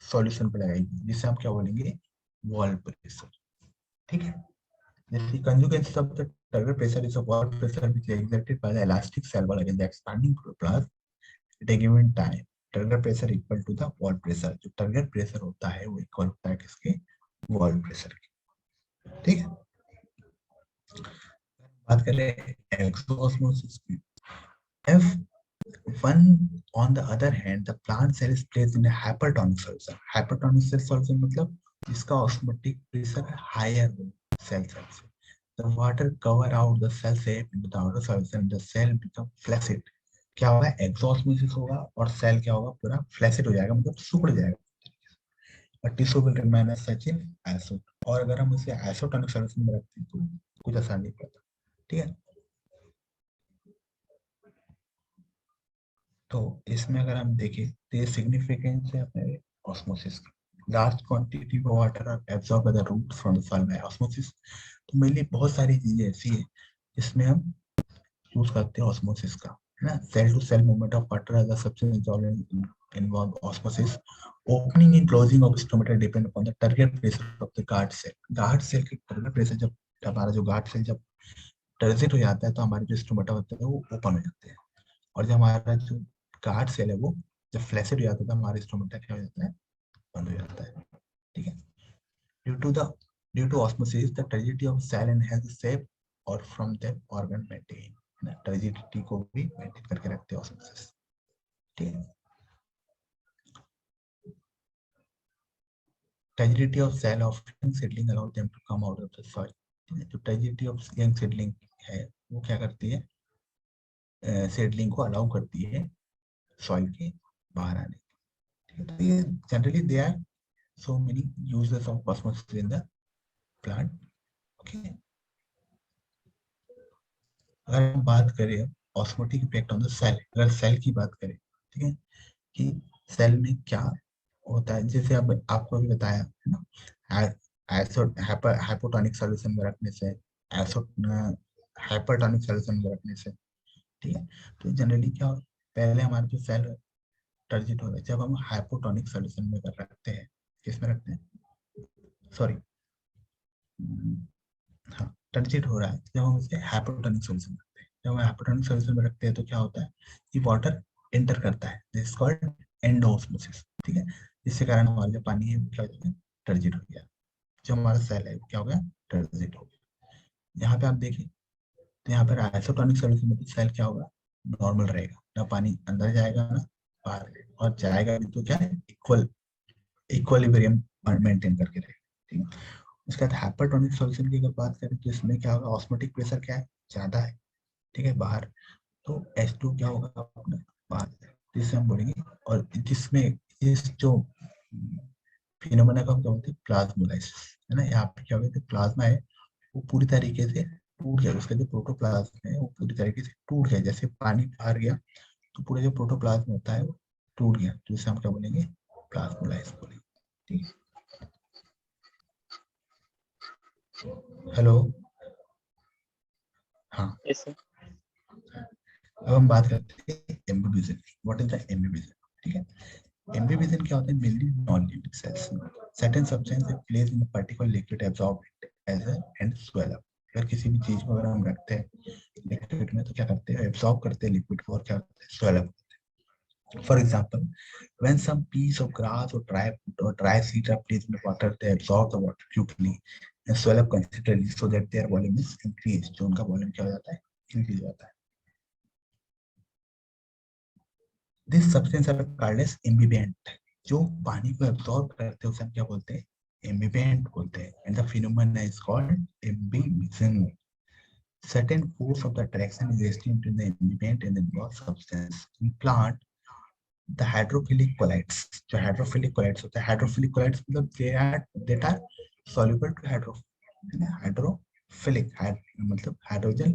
सॉल्यूशन पे लगाएगी, जिससे हम क्या बोलेंगे, वॉल प्रेशर, ठीक है। जैसे conjugate of the turgor pressure is a wall pressure which is exerted by the elastic cell wall against the expanding protoplast at a given time. Turgor pressure equal to the wall pressure, जो टर्गर प्रेशर होता है वो इक्वल होता है किसके, वॉल प्रेशर के, ठीक है। बात करें एक्सोऑस्मोसिस की। If one on the other hand the plant cell is placed in a hypertonic solution, hypertonic solution मतलब जिसका ऑस्मोटिक प्रेशर हायर हो सेल से, the water cover out the cell shape into the outer solution, the cell become flaccid, क्या होगा, एक्सोऑस्मोसिस होगा और सेल क्या होगा, पूरा फ्लैसिड हो जाएगा, मतलब सिकुड़ जाएगा, और tissue will remain as such in acid. और अगर हम इसे आइसोटोनिक सॉल्यूशन में रखते हैं तो कुछ असर नहीं पड़ता, ठीक है। तो इसमें अगर हम देखें तो ये सिग्निफिकेंस है अपने ऑस्मोसिस का। Large quantity of water are absorb by the roots from the soil by osmosis. तो मेनली बहुत सारी चीजें ऐसी है जिसमें हम यूज करते हैं ऑस्मोसिस का, है ना। Cell to cell movement of water as a substance involve osmosis. Opening and closing of stomata depend upon the target pressure of the guard cell. guard cell के target pressure जब हमारा जो guard cell जब टर्जिट हो जाता है तो हमारे जो स्टोमेटा होते हैं वो ओपन हो जाते हैं, और जब हमारा जो गार्ड सेल है वो जब फ्लैसिड हो जाता है तो हमारे स्टोमेटा क्या हो जाता है, बंद हो जाता है, ठीक है। Due to osmosis the turgidity of cell enhance the shape और from that organ maintain, turgidity को भी मेंटेन करके रखते हैं ऑस्मोसिस, ठीक है। Turgidity of cell of young seedling allow them to come out of the soil. जो turgidity of young seedling है वो क्या करती है, seedling को अलाउ करती है सॉइल के बाहर आने, ठीक है। तो ये generally they are so many uses of osmosis in the plant, okay। अगर हम बात करें osmotic effect on the cell, अगर सेल की बात करें, ठीक है, कि सेल में क्या होता है, जैसे अब आपको भी बताया है ना, हाइपोटोनिक सॉल्यूशन में रखने से, हाइपरटोनिक सॉल्यूशन में रखने से, ठीक है। तो जनरली क्या हो, पहले हमारे जो सेल टर्जिट होता है जब हम हाइपोटोनिक सॉल्यूशन में कर रखते हैं, किस में रखते हैं, सॉरी, हाँ, टर्जिट हो रहा है जब हम इसे हाइपोटोनिक सॉल्यूशन में रखते हैं। जब हम हाइपोटोनिक सॉल्यूशन में रखते हैं तो क्या होता है कि वाटर एंटर करता है, दिस इज कॉल्ड एंडोऑस्मोसिस, ठीक है। जिसके कारण हमारा जो पानी है वो क्या हो गया, टर्जिट हो गया, जो हमारा सेल है वो क्या हो गया, टर्जिट हो गया। यहाँ पे आप देखिए तो यहाँ पर आइसोटोनिक सॉल्यूशन में सेल क्या होगा, नॉर्मल रहेगा, ना पानी अंदर जाएगा ना बाहर और जाएगा भी तो क्या है, इक्वलिब्रियम मेंटेन करके रहेगा। ठीक है, उसके बाद हाइपरटोनिक सॉल्यूशन की अगर बात करें तो इसमें क्या होगा, ऑस्मोटिक प्रेशर क्या है, ज्यादा है, ठीक है, बाहर, तो H2 क्या होगा अपना बाहर, जिससे हम बोलेंगे, और जिसमें इस जो फिनोमेना को हम क्या बोलते हैं, प्लाज्मोलाइसिस, है ना। यहाँ पे क्या होगा कि प्लाज्मा है वो पूरी तरीके से टूट गया, उसका जो प्रोटोप्लाज्म है वो पूरी तरीके से टूट गया, जैसे पानी बाहर गया तो पूरा जो प्रोटोप्लाज्म होता है वो टूट गया, तो इसे हम क्या बोलेंगे, प्लाज्मोलाइसिस बोलेंगे। ठीक है, हेलो, हाँ, Yes, sir. अब हम बात करते हैं imbibition. What is the imbibition? ठीक है, एम्बिविजन क्या होता है, mainly non living cells, certain substance place in a particular liquid absorb it as a and swell up. अगर किसी भी चीज को अगर हम रखते हैं लिक्विड में तो क्या करते हैं, एब्सॉर्ब करते हैं लिक्विड को और क्या करते हैं, swell up. For example, when some piece of grass or dry seeds are placed in the water, they absorb the water quickly and swell up considerably so that their volume is increased. जो उनका वॉल्यूम क्या हो जाता है, इंक्रीज हो जाता है। This substance are called as ambient. जो पानी को absorb करते हैं उसे हम क्या बोलते हैं, ambient बोलते हैं। And the phenomenon is called imbibition. Certain force of the attraction is extreme between the ambient and the involved substance. In plant, the hydrophilic colloids, जो hydrophilic colloids होते हैं, hydrophilic colloids मतलब that are soluble to hydrophilic, मतलब हाइड्रोजन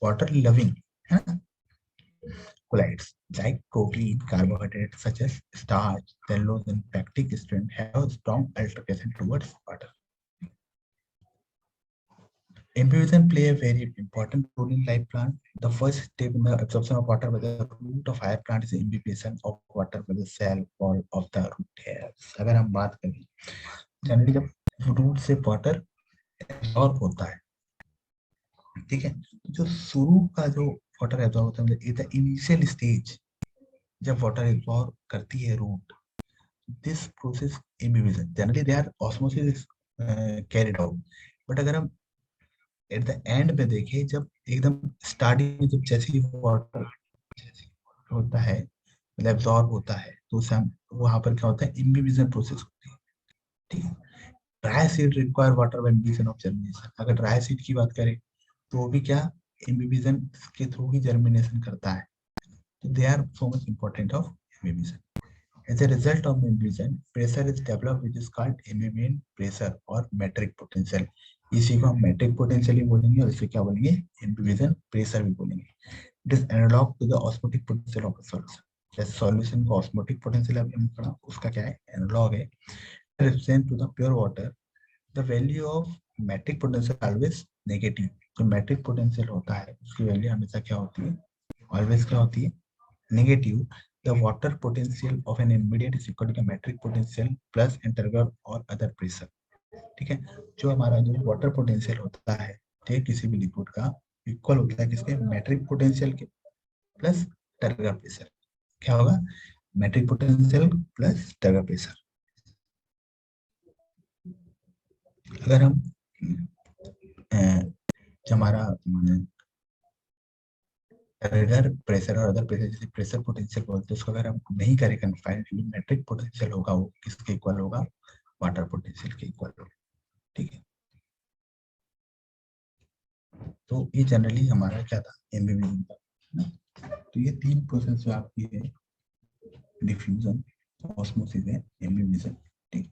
वाटर लविंग, है ना, colloids like protein, carbohydrates such as starch, cellulose and pectic acid have a strong attraction towards water. Imbibition play a very important role in life plant. The first step in the absorption of water by the root of higher plant is imbibition of water by the cell wall of the root hairs. अगर हम बात करें जनरली जब रूट से वाटर एब्जॉर्ब होता है, ठीक है, जो शुरू का जो वाटर एब्जॉर्ब होता है मतलब इनिशियल स्टेज जब वाटर एब्जॉर्ब करती है root, this process imbibition generally they are osmosis carried out. But अगर हम एट द एंड में देखें, जब एकदम स्टार्टिंग में जब जैसे वाटर होता है मतलब एब्जॉर्ब होता है तो उसे हम वहां पर क्या होता है, इम्बिबिशन प्रोसेस होती है। ठीक है, dry seed require water when imbibition of germination. अगर ड्राई सीड की बात करें तो वो भी क्या इम्बिबिशन के थ्रू ही जर्मिनेशन करता है, तो they are so much important of imbibition. As a result of imbibition, pressure is developed which is called ambient pressure or metric potential. इसी को हम metric potential ही बोलेंगे और इसे क्या बोलेंगे, imbibition pressure भी बोलेंगे। It is analog to the osmotic potential of a solution. जैसे solution का osmotic potential अभी हमने पढ़ा, उसका क्या है, analog है। Represent to the pure water, the value of metric potential always negative. जो metric potential होता है उसकी वैल्यू हमेशा क्या होती है, always क्या होती है, negative. The water potential of an immediate is equal to the metric potential plus interval or other pressure. ठीक है, जो हमारा जो वाटर पोटेंशियल होता है, ठीक है, किसी भी लिक्विड का इक्वल होता है किसके, मेट्रिक पोटेंशियल के प्लस टर्गर प्रेशर। क्या होगा, matric potential plus turgor pressure. अगर हम जो हमारा टर्गर प्रेशर और अदर प्रेशर जैसे प्रेशर पोटेंशियल बोलते हैं, उसको अगर हम नहीं करें कन्फाइन, मेट्रिक पोटेंशियल होगा वो किसके इक्वल होगा, वाटर पोटेंशियल के इक्वल होगा। ठीक है, तो ये जनरली हमारा क्या था, एम्बिबिशन था ना। तो ये तीन प्रोसेस जो आपकी है, डिफ्यूजन, ऑस्मोसिस है, एम्बिबिशन। ठीक,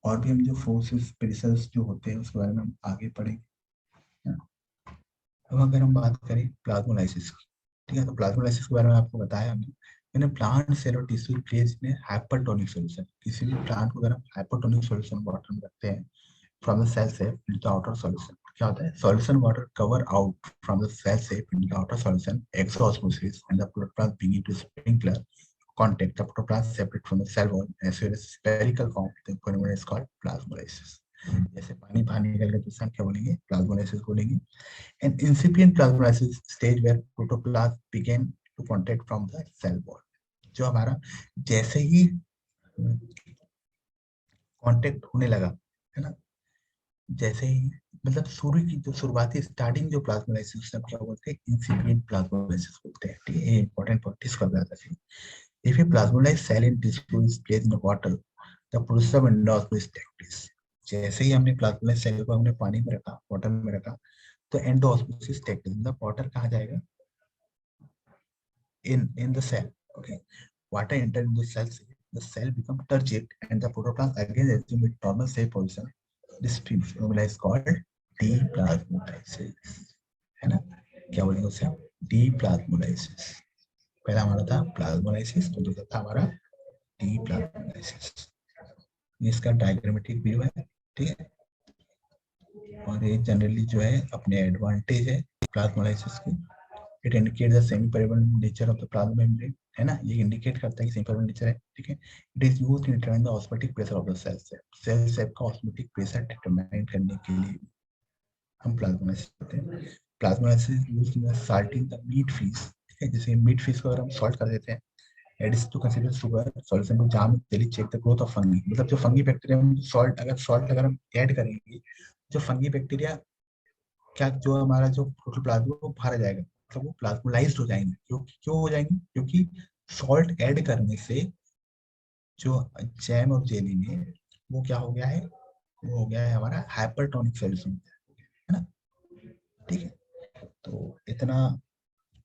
और भी हम जो फोर्सेस प्रेशर्स जो होते हैं उसके बारे में हम आगे पढ़ेंगे। अब अगर हम बात करें प्लाज्मोलाइसिस की, ठीक है, तो प्लाज्मोलाइसिस के बारे में आपको बताया हमने प्लांट सेल और टिश्यू प्लेस में हाइपरटोनिक सॉल्यूशन। किसी भी प्लांट को अगर हम हाइपरटोनिक सॉल्यूशन वाटर में रखते हैं from the cell sap into the outer solution, क्या होता है, solution water cover out from the cell sap into the outer solution, exosmosis and the protoplasm begin to sprinkler contact the protoplasm separate from the cell wall as well as spherical form. The phenomenon is called plasmolysis. जैसे पानी बाहर निकल गया तो हम क्या बोलेंगे, प्लाज्मोलाइसिस बोलेंगे। An incipient plasmolysis stage where protoplasm began to contact from the cell wall. जो हमारा जैसे ही कांटेक्ट होने लगा, है ना, जैसे ही मतलब शुरू की जो शुरुआती स्टार्टिंग जो प्लाज्मोलाइसिस हम क्या बोलते हैं, इंसिपिएंट प्लाज्मोलाइसिस बोलते हैं। ठीक है, ये इंपॉर्टेंट पॉइंट इसको याद रखिए। If a plasmolized cell in tissue is placed in the water, the process of endosmosis takes place. जैसे ही हमने प्लाज्मोलाइज्ड सेल को हमने पानी में रखा, वाटर में रखा, तो एंडोस्मोसिस टेक प्लेस. मतलब वाटर कहाँ जाएगा? In the cell. Okay, water enter into the cell. The cell become turgid and the protoplasm again assume its normal safe position. This phenomena is called deplasmolysis. है ना? क्या बोलेंगे उसे? Deplasmolysis. पहला हमारा था प्लाज्मोलाइसिस और दूसरा था हमारा डीप्लाज्मोलाइसिस. इसका डायग्रामेटिक व्यू है, ठीक है. और ये जनरली जो है अपने एडवांटेज है प्लाज्मोलाइसिस की. It indicate the semi permanent nature of the plasma membrane, है ना. ये इंडिकेट करता है कि सेमी परमानेंट नेचर है, ठीक है. It is used to determine the osmotic pressure of the cell sap का ऑस्मोटिक प्रेशर डिटरमाइन करने के लिए हम प्लाज्मोलाइसिस करते हैं. Plasmolysis used in salting the meat fish, ठीक है. जैसे मीट फिश को अगर हम सॉल्ट कर देते हैं, adds to consider sugar solution to jam daily check the growth of fungi. मतलब जो फंगी बैक्टीरिया में सॉल्ट अगर हम ऐड करेंगे, जो फंगी बैक्टीरिया क्या जो हमारा जो प्रोटोप्लाज्म वो बाहर जाएगा, मतलब वो प्लाज्मोलाइज्ड हो जाएंगे. क्यों हो जाएंगे? क्योंकि सॉल्ट ऐड करने से जो जैम और जेली में वो क्या हो गया है? वो हो गया है हमारा हाइपरटोनिक सॉल्यूशन, है ना. ठीक है, तो इतना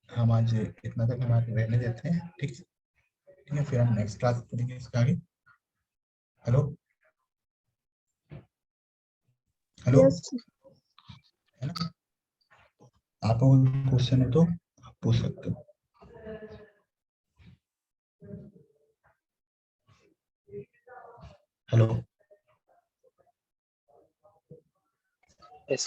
हम आज इतना तक हम आज रहने देते हैं, ठीक है. ठीक है, फिर हम नेक्स्ट क्लास करेंगे इसका आगे. Hello hello, Yes. है ना. आपको कोई क्वेश्चन है तो आप पूछ सकते हो. हेलो.